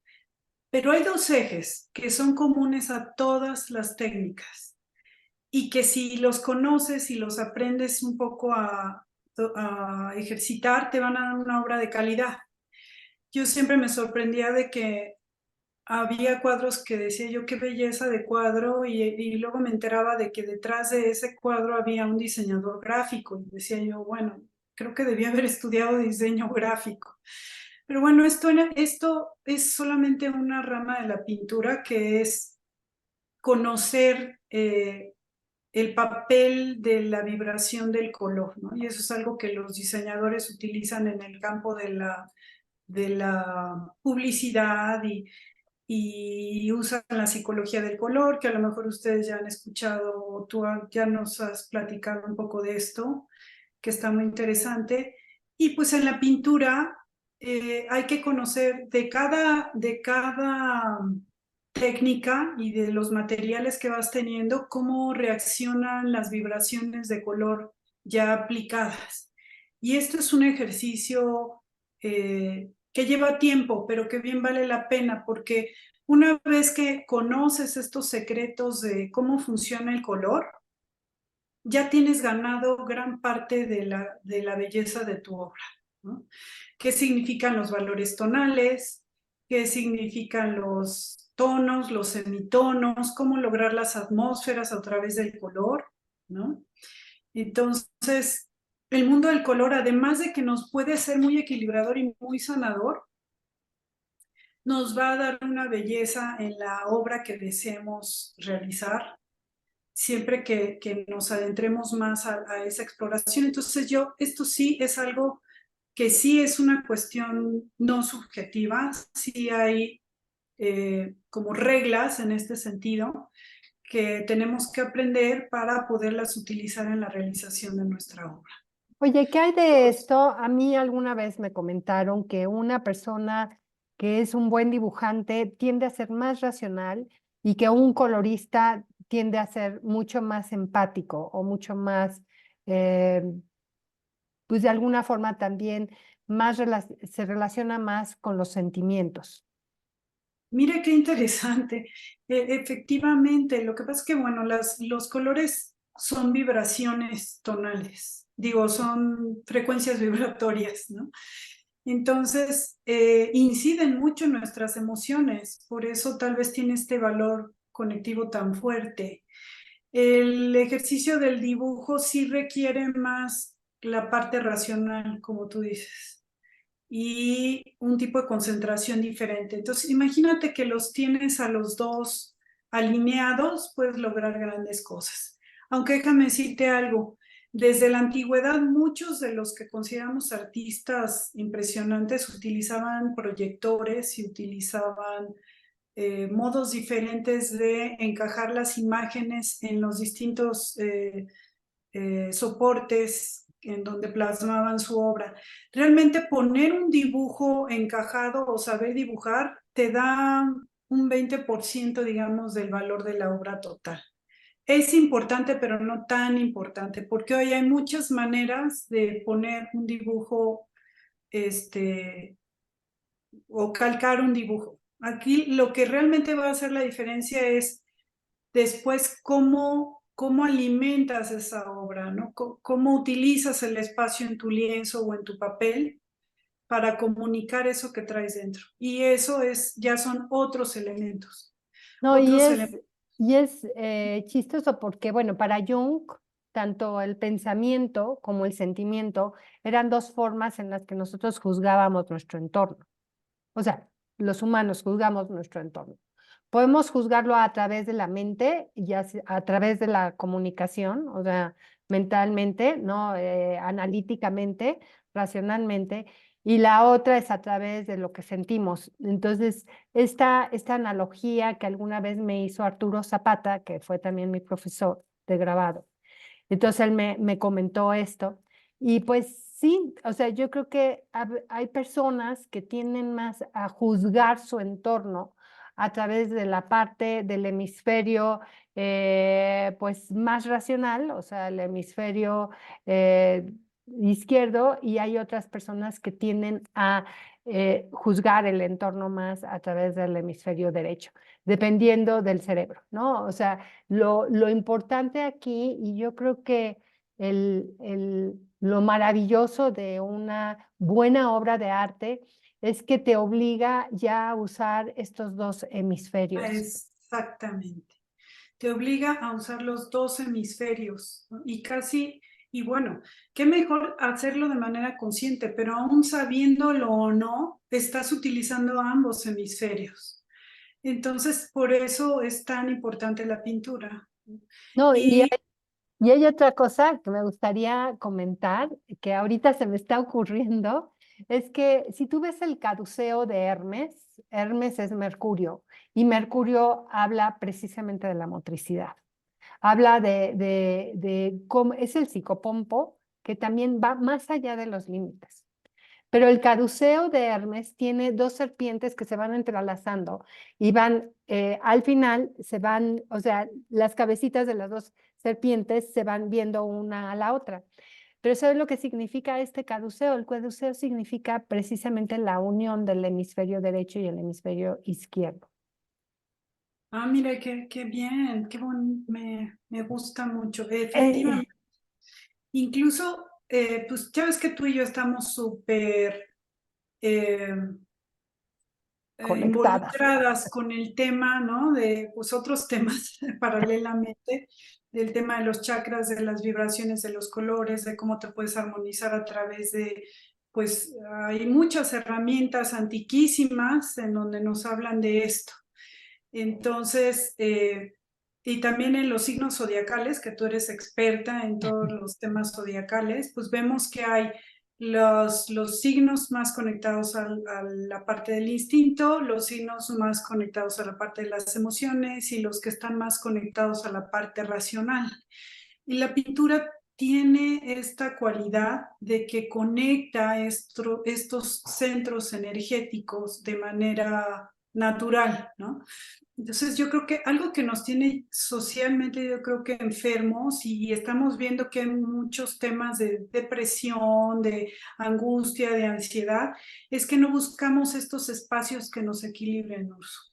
Pero hay dos ejes que son comunes a todas las técnicas y que si los conoces y los aprendes un poco a ejercitar, te van a dar una obra de calidad. Yo siempre me sorprendía de que había cuadros que decía yo, qué belleza de cuadro, y luego me enteraba de que detrás de ese cuadro había un diseñador gráfico, y decía yo, bueno, creo que debía haber estudiado diseño gráfico. Pero bueno, esto es solamente una rama de la pintura que es conocer el papel de la vibración del color, ¿no? Y eso es algo que los diseñadores utilizan en el campo de la publicidad y usan la psicología del color, que a lo mejor ustedes ya han escuchado, o tú ya nos has platicado un poco de esto, que está muy interesante. Y pues en la pintura hay que conocer de cada técnica y de los materiales que vas teniendo, cómo reaccionan las vibraciones de color ya aplicadas. Y esto es un ejercicio que lleva tiempo, pero que bien vale la pena, porque una vez que conoces estos secretos de cómo funciona el color, ya tienes ganado gran parte de la belleza de tu obra, ¿no? ¿Qué significan los valores tonales? ¿Qué significan los tonos, los semitonos? ¿Cómo lograr las atmósferas a través del color, ¿no? Entonces, el mundo del color, además de que nos puede ser muy equilibrador y muy sanador, nos va a dar una belleza en la obra que deseemos realizar, siempre que nos adentremos más a esa exploración. Entonces esto sí es algo que sí es una cuestión no subjetiva, sí hay como reglas en este sentido que tenemos que aprender para poderlas utilizar en la realización de nuestra obra. Oye, ¿qué hay de esto? A mí alguna vez me comentaron que una persona que es un buen dibujante tiende a ser más racional y que un colorista tiende a ser mucho más empático o mucho más, eh, pues de alguna forma también se relaciona más con los sentimientos. Mira qué interesante. Efectivamente, lo que pasa es que, bueno, los colores son vibraciones tonales, digo, son frecuencias vibratorias, ¿no? Entonces, inciden mucho en nuestras emociones, por eso tal vez tiene este valor conectivo tan fuerte. El ejercicio del dibujo sí requiere más la parte racional, como tú dices, y un tipo de concentración diferente. Entonces, imagínate que los tienes a los dos alineados, puedes lograr grandes cosas. Aunque déjame decirte algo, desde la antigüedad muchos de los que consideramos artistas impresionantes utilizaban proyectores y utilizaban modos diferentes de encajar las imágenes en los distintos soportes en donde plasmaban su obra. Realmente poner un dibujo encajado o saber dibujar te da un 20%, digamos, del valor de la obra total. Es importante, pero no tan importante, porque hoy hay muchas maneras de poner un dibujo, o calcar un dibujo. Aquí lo que realmente va a hacer la diferencia es después cómo alimentas esa obra, ¿no? Cómo utilizas el espacio en tu lienzo o en tu papel para comunicar eso que traes dentro. Y eso ya son otros elementos. No, Otros elementos. y es chistoso porque, bueno, para Jung, tanto el pensamiento como el sentimiento eran dos formas en las que nosotros juzgábamos nuestro entorno. O sea, los humanos juzgamos nuestro entorno. Podemos juzgarlo a través de la mente, a través de la comunicación, o sea, mentalmente, ¿no? Analíticamente, racionalmente, y la otra es a través de lo que sentimos. Entonces, esta analogía que alguna vez me hizo Arturo Zapata, que fue también mi profesor de grabado, entonces él me comentó esto. Y pues sí, o sea, yo creo que hay personas que tienden más a juzgar su entorno a través de la parte del hemisferio pues más racional, o sea, el hemisferio izquierdo, y hay otras personas que tienden a juzgar el entorno más a través del hemisferio derecho, dependiendo del cerebro, ¿no? O sea, lo importante aquí, y yo creo que lo maravilloso de una buena obra de arte es que te obliga ya a usar estos dos hemisferios. Exactamente. Te obliga a usar los dos hemisferios, ¿no? Y bueno, qué mejor hacerlo de manera consciente, pero aún sabiéndolo o no, estás utilizando ambos hemisferios. Entonces, por eso es tan importante la pintura. No, Y y hay otra cosa que me gustaría comentar, que ahorita se me está ocurriendo, es que si tú ves el caduceo de Hermes, Hermes es Mercurio, y Mercurio habla precisamente de la motricidad. Habla de cómo es el psicopompo, que también va más allá de los límites. Pero el caduceo de Hermes tiene dos serpientes que se van entrelazando y van, al final se van, o sea, las cabecitas de las dos serpientes se van viendo una a la otra. Pero ¿sabes lo que significa este caduceo? El caduceo significa precisamente la unión del hemisferio derecho y el hemisferio izquierdo. mira, qué bien, me gusta mucho. Eh, Efectivamente, incluso, pues ya ves que tú y yo estamos súper eh, Conectadas. involucradas con el tema, ¿no? De pues, otros temas paralelamente, del tema de los chakras, de las vibraciones, de los colores, de cómo te puedes armonizar a través de, pues hay muchas herramientas antiquísimas en donde nos hablan de esto. Entonces, y también en los signos zodiacales, que tú eres experta en todos los temas zodiacales, pues vemos que hay los signos más conectados a la parte del instinto, los signos más conectados a la parte de las emociones y los que están más conectados a la parte racional. Y la pintura tiene esta cualidad de que conecta estos centros energéticos de manera natural, ¿no? Entonces yo creo que algo que nos tiene socialmente, yo creo que enfermos y estamos viendo que hay muchos temas de depresión, de angustia, de ansiedad, es que no buscamos estos espacios que nos equilibren, Urso.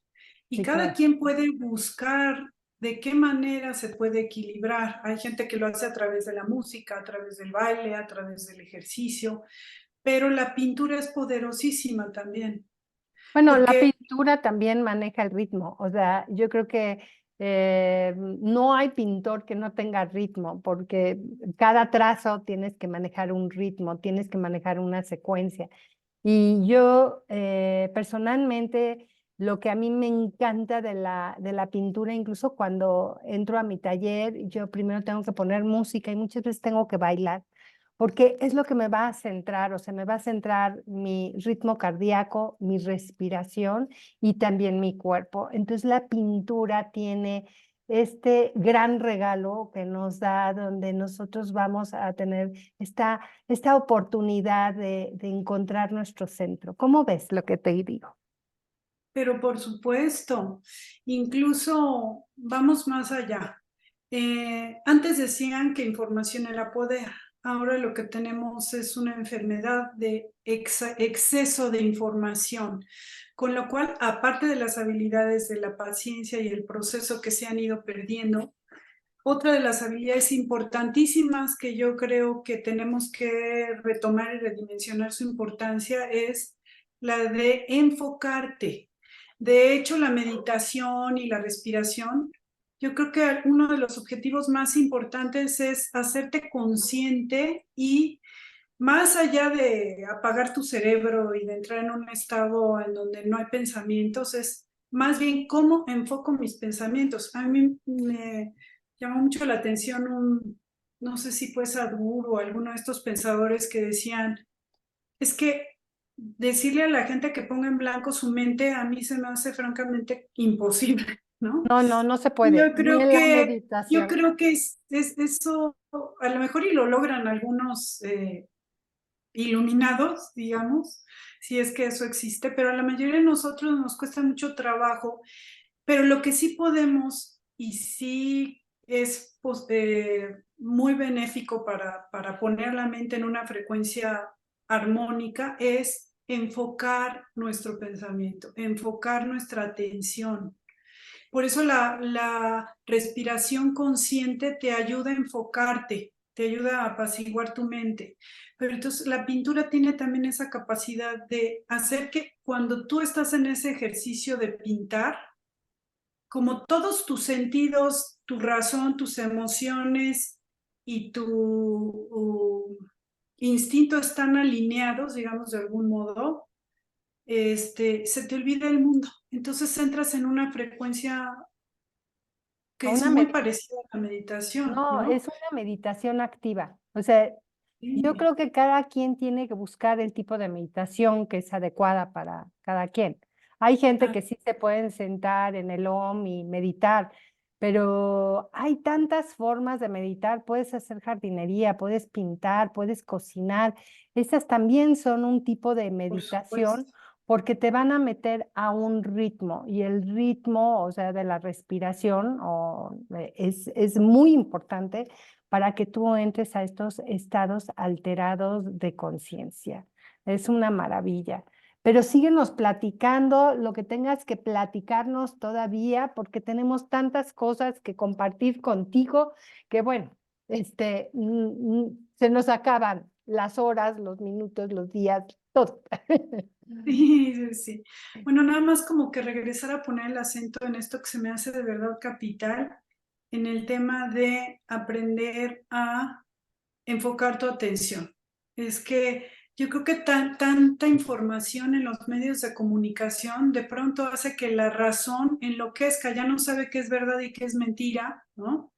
Y Sí, cada claro. quien puede buscar de qué manera se puede equilibrar. Hay gente que lo hace a través de la música, a través del baile, a través del ejercicio, pero la pintura es poderosísima también, Bueno, la porque pintura también maneja el ritmo, o sea, yo creo que no hay pintor que no tenga ritmo, porque cada trazo tienes que manejar un ritmo, tienes que manejar una secuencia. Y yo personalmente, lo que a mí me encanta de la pintura, incluso cuando entro a mi taller, yo primero tengo que poner música y muchas veces tengo que bailar, porque es lo que me va a centrar, o sea, me va a centrar mi ritmo cardíaco, mi respiración y también mi cuerpo. Entonces la pintura tiene este gran regalo que nos da, donde nosotros vamos a tener esta oportunidad de encontrar nuestro centro. ¿Cómo ves lo que te digo? Pero por supuesto, incluso vamos más allá. Antes decían que información era poder. Ahora lo que tenemos es una enfermedad de exceso de información, con lo cual, aparte de las habilidades de la paciencia y el proceso que se han ido perdiendo, otra de las habilidades importantísimas que yo creo que tenemos que retomar y redimensionar su importancia es la de enfocarte. De hecho, la meditación y la respiración, yo creo que uno de los objetivos más importantes es hacerte consciente y más allá de apagar tu cerebro y de entrar en un estado en donde no hay pensamientos, es más bien cómo enfoco mis pensamientos. A mí me llamó mucho la atención no sé si fue Sadhguru o alguno de estos pensadores que decían, es que decirle a la gente que ponga en blanco su mente a mí se me hace francamente imposible, ¿no? No, no, no se puede, Yo ni creo en la que, yo meditación. creo que es eso, a lo mejor y lo logran algunos iluminados, digamos, si es que eso existe, pero a la mayoría de nosotros nos cuesta mucho trabajo, pero lo que sí podemos y sí es pues, muy benéfico para poner la mente en una frecuencia armónica es enfocar nuestro pensamiento, enfocar nuestra atención. Por eso la respiración consciente te ayuda a enfocarte, te ayuda a apaciguar tu mente. Pero entonces la pintura tiene también esa capacidad de hacer que cuando tú estás en ese ejercicio de pintar, como todos tus sentidos, tu razón, tus emociones y tu instinto están alineados, digamos, de algún modo, se te olvida el mundo. Entonces entras en una frecuencia A que es una muy parecida a la meditación, No, ¿no? es una meditación activa. O sea, yo Sí. creo que cada quien tiene que buscar el tipo de meditación que es adecuada para cada quien. Hay gente Ah, que sí se pueden sentar en el OM y meditar, pero hay tantas formas de meditar. Puedes hacer jardinería, puedes pintar, puedes cocinar. Esas también son un tipo de por supuesto. meditación porque te van a meter a un ritmo y el ritmo, o sea, de la respiración, es muy importante para que tú entres a estos estados alterados de conciencia. Es una maravilla. Pero síguenos platicando lo que tengas que platicarnos todavía, porque tenemos tantas cosas que compartir contigo que, bueno, se nos acaban las horas, los minutos, los días, todo. Sí, sí, sí. Bueno, nada más como que regresar a poner el acento en esto que se me hace de verdad capital, en el tema de aprender a enfocar tu atención. Es que yo creo que tanta información en los medios de comunicación de pronto hace que la razón enloquezca, ya no sabe qué es verdad y qué es mentira, ¿no?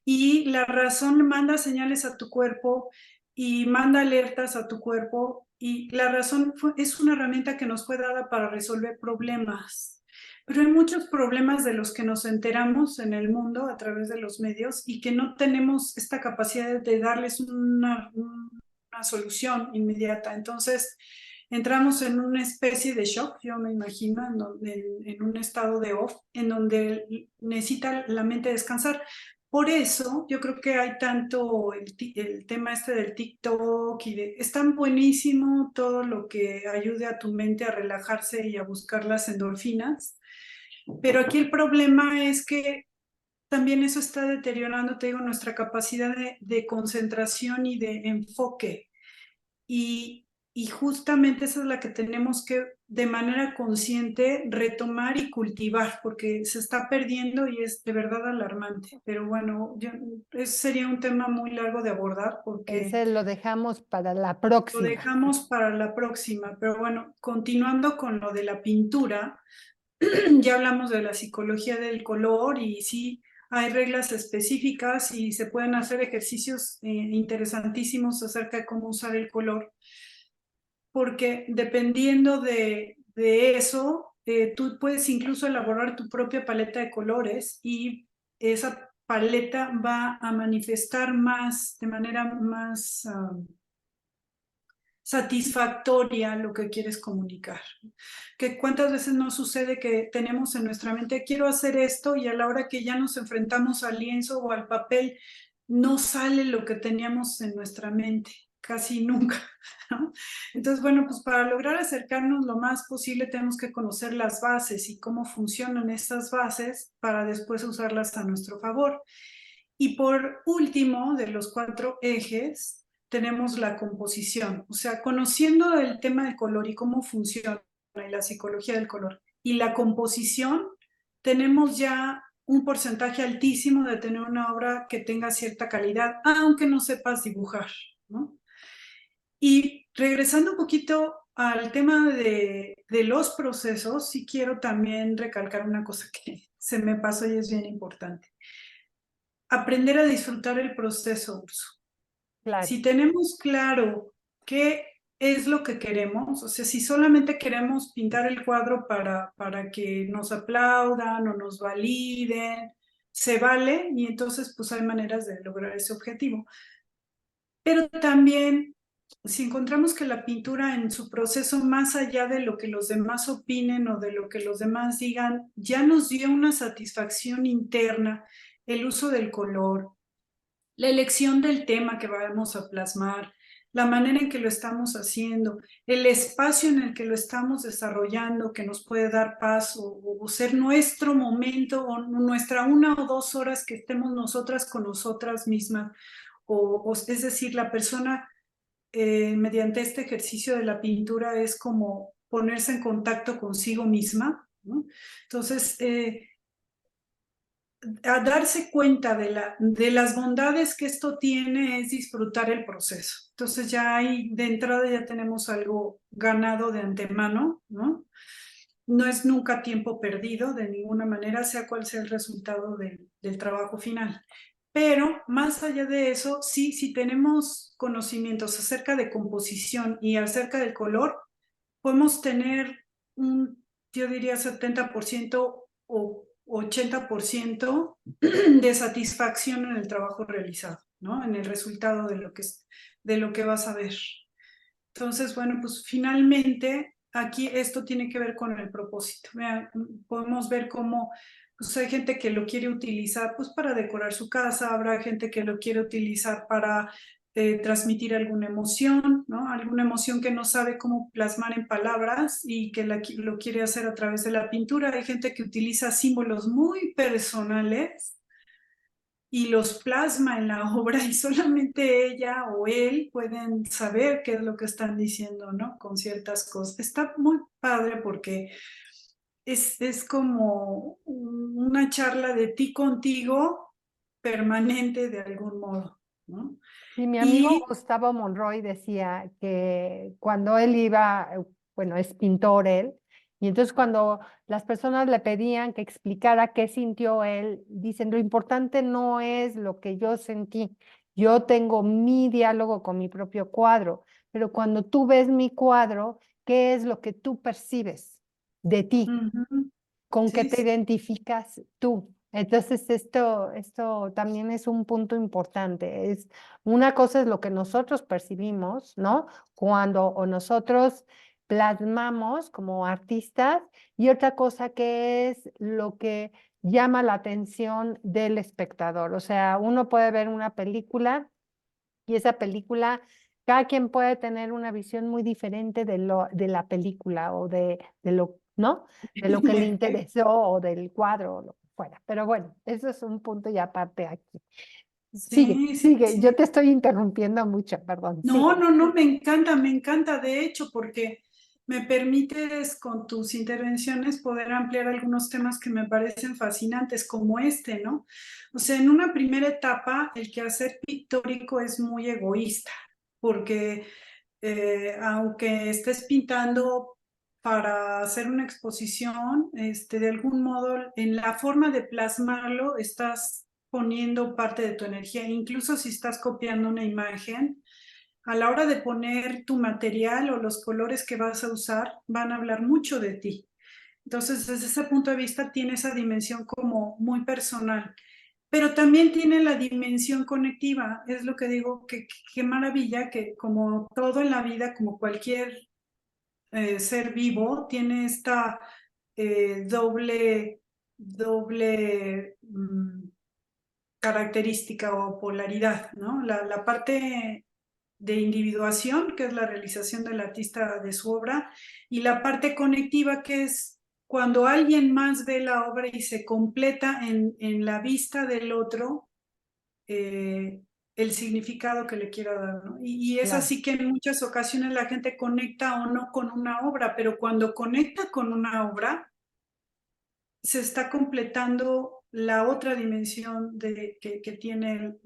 Y la razón manda señales a tu cuerpo y manda alertas a tu cuerpo y la razón es una herramienta que nos fue dada para resolver problemas. Pero hay muchos problemas de los que nos enteramos en el mundo a través de los medios y que no tenemos esta capacidad de darles una solución inmediata. Entonces, entramos en una especie de shock, yo me imagino, en un estado de off, en donde necesita la mente descansar. Por eso yo creo que hay tanto el tema este del TikTok es tan buenísimo todo lo que ayude a tu mente a relajarse y a buscar las endorfinas, pero aquí el problema es que también eso está deteriorando, te digo, nuestra capacidad de concentración y de enfoque. Y, y justamente esa es la que tenemos que de manera consciente retomar y cultivar, porque se está perdiendo y es de verdad alarmante. Pero bueno, ese sería un tema muy largo de abordar porque Ese lo dejamos para la lo próxima. dejamos para la próxima. Pero bueno, continuando con lo de la pintura, ya hablamos de la psicología del color y sí, hay reglas específicas y se pueden hacer ejercicios interesantísimos acerca de cómo usar el color, porque dependiendo de eso, tú puedes incluso elaborar tu propia paleta de colores y esa paleta va a manifestar más, de manera más satisfactoria lo que quieres comunicar. Que cuántas veces nos sucede que tenemos en nuestra mente, quiero hacer esto, y a la hora que ya nos enfrentamos al lienzo o al papel, no sale lo que teníamos en nuestra mente, casi nunca, ¿no? Entonces, bueno, pues para lograr acercarnos lo más posible tenemos que conocer las bases y cómo funcionan estas bases para después usarlas a nuestro favor. Y por último, de los 4 ejes, tenemos la composición, o sea, conociendo el tema del color y cómo funciona y la psicología del color y la composición, tenemos ya un porcentaje altísimo de tener una obra que tenga cierta calidad, aunque no sepas dibujar, ¿no? Y regresando un poquito al tema de los procesos, sí quiero también recalcar una cosa que se me pasó y es bien importante. Aprender a disfrutar el proceso, Urso. Claro. Si tenemos claro qué es lo que queremos, o sea, si solamente queremos pintar el cuadro para que nos aplaudan o nos validen, se vale, y entonces pues hay maneras de lograr ese objetivo. Pero también, si encontramos que la pintura en su proceso, más allá de lo que los demás opinen o de lo que los demás digan, ya nos dio una satisfacción interna, el uso del color, la elección del tema que vamos a plasmar, la manera en que lo estamos haciendo, el espacio en el que lo estamos desarrollando, que nos puede dar paz o ser nuestro momento o nuestra 1 o 2 horas que estemos nosotras con nosotras mismas, es decir, la persona mediante este ejercicio de la pintura es como ponerse en contacto consigo misma, ¿no? Entonces, a darse cuenta de las bondades que esto tiene es disfrutar el proceso. Entonces ya ahí de entrada ya tenemos algo ganado de antemano, ¿no? No es nunca tiempo perdido de ninguna manera, sea cual sea el resultado del trabajo final. Pero más allá de eso, sí, si tenemos conocimientos acerca de composición y acerca del color, podemos tener un, yo diría, 70% o 80% de satisfacción en el trabajo realizado, ¿no? En el resultado de lo que vas a ver. Entonces, bueno, pues finalmente aquí esto tiene que ver con el propósito. Vean, podemos ver cómo pues hay gente que lo quiere utilizar pues para decorar su casa, habrá gente que lo quiere utilizar para transmitir alguna emoción, ¿no? Alguna emoción que no sabe cómo plasmar en palabras y que lo quiere hacer a través de la pintura. Hay gente que utiliza símbolos muy personales y los plasma en la obra y solamente ella o él pueden saber qué es lo que están diciendo, ¿no? Con ciertas cosas. Está muy padre porque es como una charla de ti contigo permanente de algún modo, ¿no? Y mi amigo Y Gustavo Monroy decía que cuando él iba, bueno, es pintor él, y entonces cuando las personas le pedían que explicara qué sintió él, dicen, lo importante no es lo que yo sentí, yo tengo mi diálogo con mi propio cuadro, pero cuando tú ves mi cuadro, ¿qué es lo que tú percibes de ti? ujú, ¿Con qué sí, te sí, identificas tú? Entonces, esto también es un punto importante. Una cosa es lo que nosotros percibimos, ¿no? Cuando o nosotros plasmamos como artistas, y otra cosa que es lo que llama la atención del espectador. O sea, uno puede ver una película y esa película, cada quien puede tener una visión muy diferente de la película o de lo, ¿no? De lo que en le efecto. interesó o del cuadro o lo que fuera. Pero bueno, eso es un punto y aparte aquí. Sigue, Sí, sí, sigue. Yo sí. te estoy interrumpiendo mucho, perdón. No, Sigue. no, no, me encanta, de hecho, porque me permites con tus intervenciones poder ampliar algunos temas que me parecen fascinantes, como este, ¿no? O sea, en una primera etapa, el quehacer pictórico es muy egoísta, porque aunque estés pintando para hacer una exposición, de algún modo, en la forma de plasmarlo, estás poniendo parte de tu energía, incluso si estás copiando una imagen, a la hora de poner tu material o los colores que vas a usar, van a hablar mucho de ti. Entonces, desde ese punto de vista, tiene esa dimensión como muy personal, pero también tiene la dimensión conectiva. Es lo que digo, que qué maravilla que como todo en la vida, como cualquier ser vivo, tiene esta doble característica o polaridad, ¿no? La parte de individuación, que es la realización del artista de su obra, y la parte conectiva, que es cuando alguien más ve la obra y se completa en la vista del otro el significado que le quiera dar, ¿no? Y es Claro, así que en muchas ocasiones la gente conecta o no con una obra, pero cuando conecta con una obra, se está completando la otra dimensión que tiene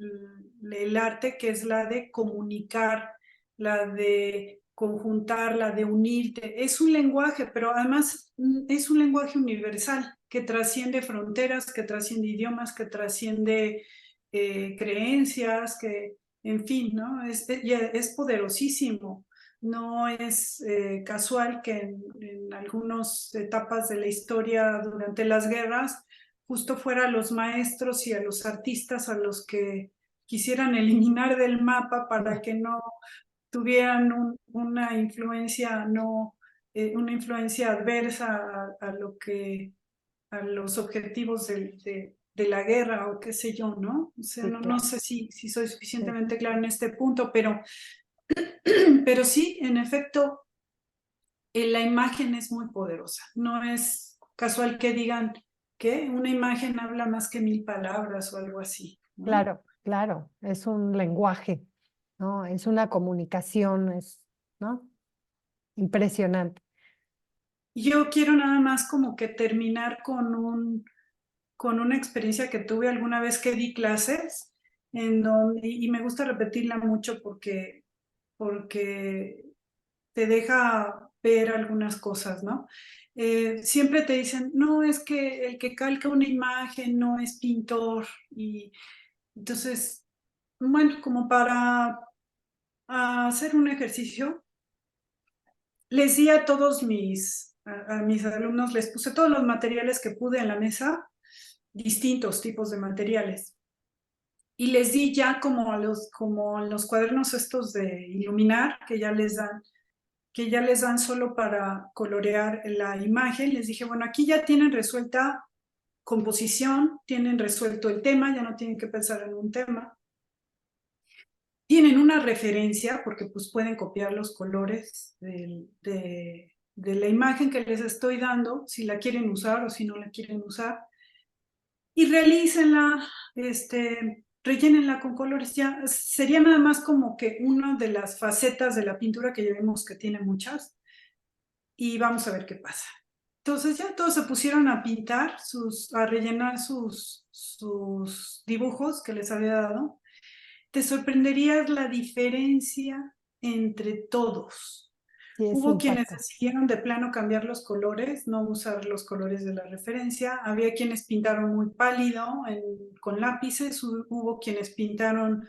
el arte, que es la de comunicar, la de conjuntar, la de unirte. Es un lenguaje, pero además es un lenguaje universal que trasciende fronteras, que trasciende idiomas, que trasciende creencias, que, en fin, ¿no? Es poderosísimo. No es casual que en algunas etapas de la historia durante las guerras justo fuera a los maestros y a los artistas a los que quisieran eliminar del mapa para que no tuvieran una influencia no una influencia adversa a los objetivos de la guerra o qué sé yo, ¿no? O sea, sí, no claro. sé si soy Sí. suficientemente clara en este punto, pero sí, en efecto, la imagen es muy poderosa. No es casual que digan que una imagen habla más que 1000 palabras o algo así, ¿no? Claro, claro, es un lenguaje, ¿no? Es una comunicación, ¿no? Impresionante. Yo quiero nada más como que terminar con una experiencia que tuve alguna vez que di clases, y me gusta repetirla mucho porque te deja ver algunas cosas, ¿no? Siempre te dicen, no, es que el que calca una imagen no es pintor. Y entonces, bueno, como para hacer un ejercicio, les di a todos a mis alumnos, les puse todos los materiales que pude en la mesa, distintos tipos de materiales. Y les di ya como los cuadernos estos de iluminar, que ya les dan solo para colorear la imagen. Les dije, bueno, aquí ya tienen resuelta composición, tienen resuelto el tema, ya no tienen que pensar en un tema. Tienen una referencia, porque pues pueden copiar los colores de la imagen que les estoy dando, si la quieren usar o si no la quieren usar. Y realícenla, rellénenla con colores. Ya sería nada más como que una de las facetas de la pintura que llevemos, que tiene muchas, y vamos a ver qué pasa. Entonces ya todos se pusieron a pintar, a rellenar sus dibujos que les había dado. Te sorprenderías la diferencia entre todos. Sí, es Hubo quienes impactante. decidieron de plano cambiar los colores, no usar los colores de la referencia. Había quienes pintaron muy pálido con lápices, hubo quienes pintaron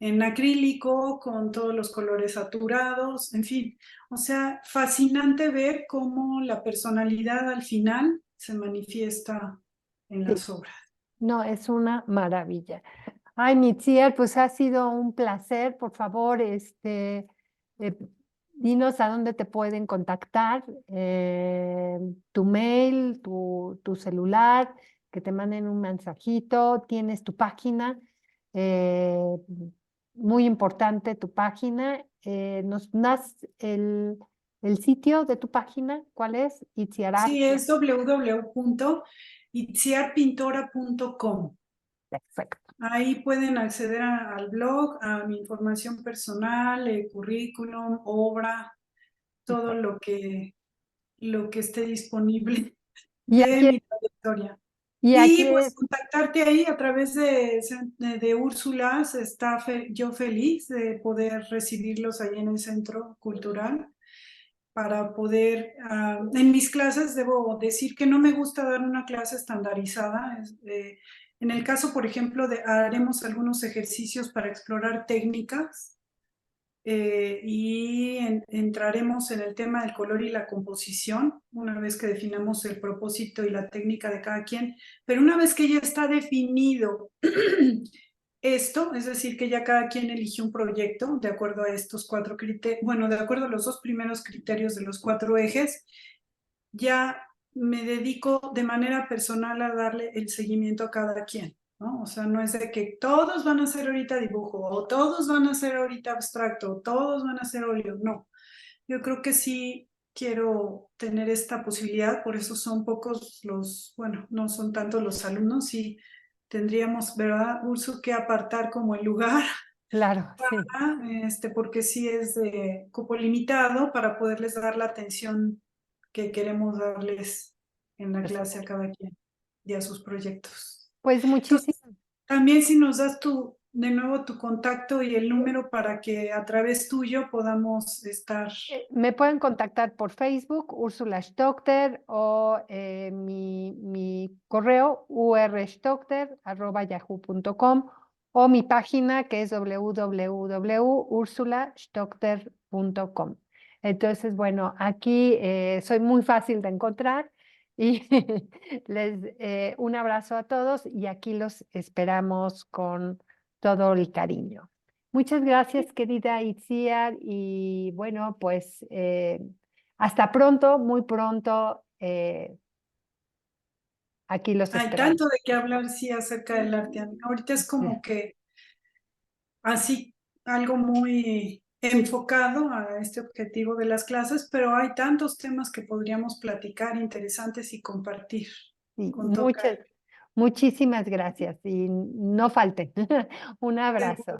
en acrílico con todos los colores saturados, en fin. O sea, fascinante ver cómo la personalidad al final se manifiesta en Sí, las obras. no, es una maravilla. Ay, Mitziel, pues ha sido un placer. Por favor, eh, dinos a dónde te pueden contactar, tu mail, tu celular, que te manden un mensajito. Tienes tu página, eh, muy importante tu página. ¿Nos das el sitio de tu página? ¿Cuál es? Itziarar. Sí, es www.itziarpintora.com. Perfecto. Ahí pueden acceder al blog, a mi información personal, el currículum, obra, todo Súper. lo que esté disponible Y de aquí, mi trayectoria. y Y aquí pues contactarte ahí a través de Úrsula, yo feliz de poder recibirlos ahí en el Centro Cultural para poder, en mis clases debo decir que no me gusta dar una clase estandarizada. En el caso, por ejemplo, haremos algunos ejercicios para explorar técnicas y entraremos en el tema del color y la composición, una vez que definamos el propósito y la técnica de cada quien, pero una vez que ya está definido esto, es decir, que ya cada quien eligió un proyecto de acuerdo a estos 4 criterios, bueno, de acuerdo a los 2 primeros criterios de los 4 ejes, ya me dedico de manera personal a darle el seguimiento a cada quien, ¿no? O sea, no es de que todos van a hacer ahorita dibujo, o todos van a hacer ahorita abstracto, o todos van a hacer óleo, no. Yo creo que sí quiero tener esta posibilidad, por eso son pocos bueno, no son tantos los alumnos y tendríamos, ¿verdad, Urso, que apartar como el lugar? Claro, sí. Porque sí es de cupo limitado para poderles dar la atención que queremos darles en la Pues, clase a cada quien y a sus proyectos. pues Entonces, muchísimas. también si nos das de nuevo tu contacto y el número para que a través tuyo podamos estar. Me pueden contactar por Facebook, Úrsula Stockter, o mi correo urstockter@yahoo.com, o mi página que es www.ursulastockter.com. Entonces, bueno, aquí soy muy fácil de encontrar y un abrazo a todos y aquí los esperamos con todo el cariño. Muchas gracias, querida Itziar, y bueno, pues hasta pronto, muy pronto, aquí los Hay esperamos. tanto de qué hablar, sí, acerca del arte. Ahorita es como que así algo muy enfocado a este objetivo de las clases, pero hay tantos temas que podríamos platicar interesantes y compartir Sí, con todo cariño. muchísimas gracias y no falten. Un abrazo.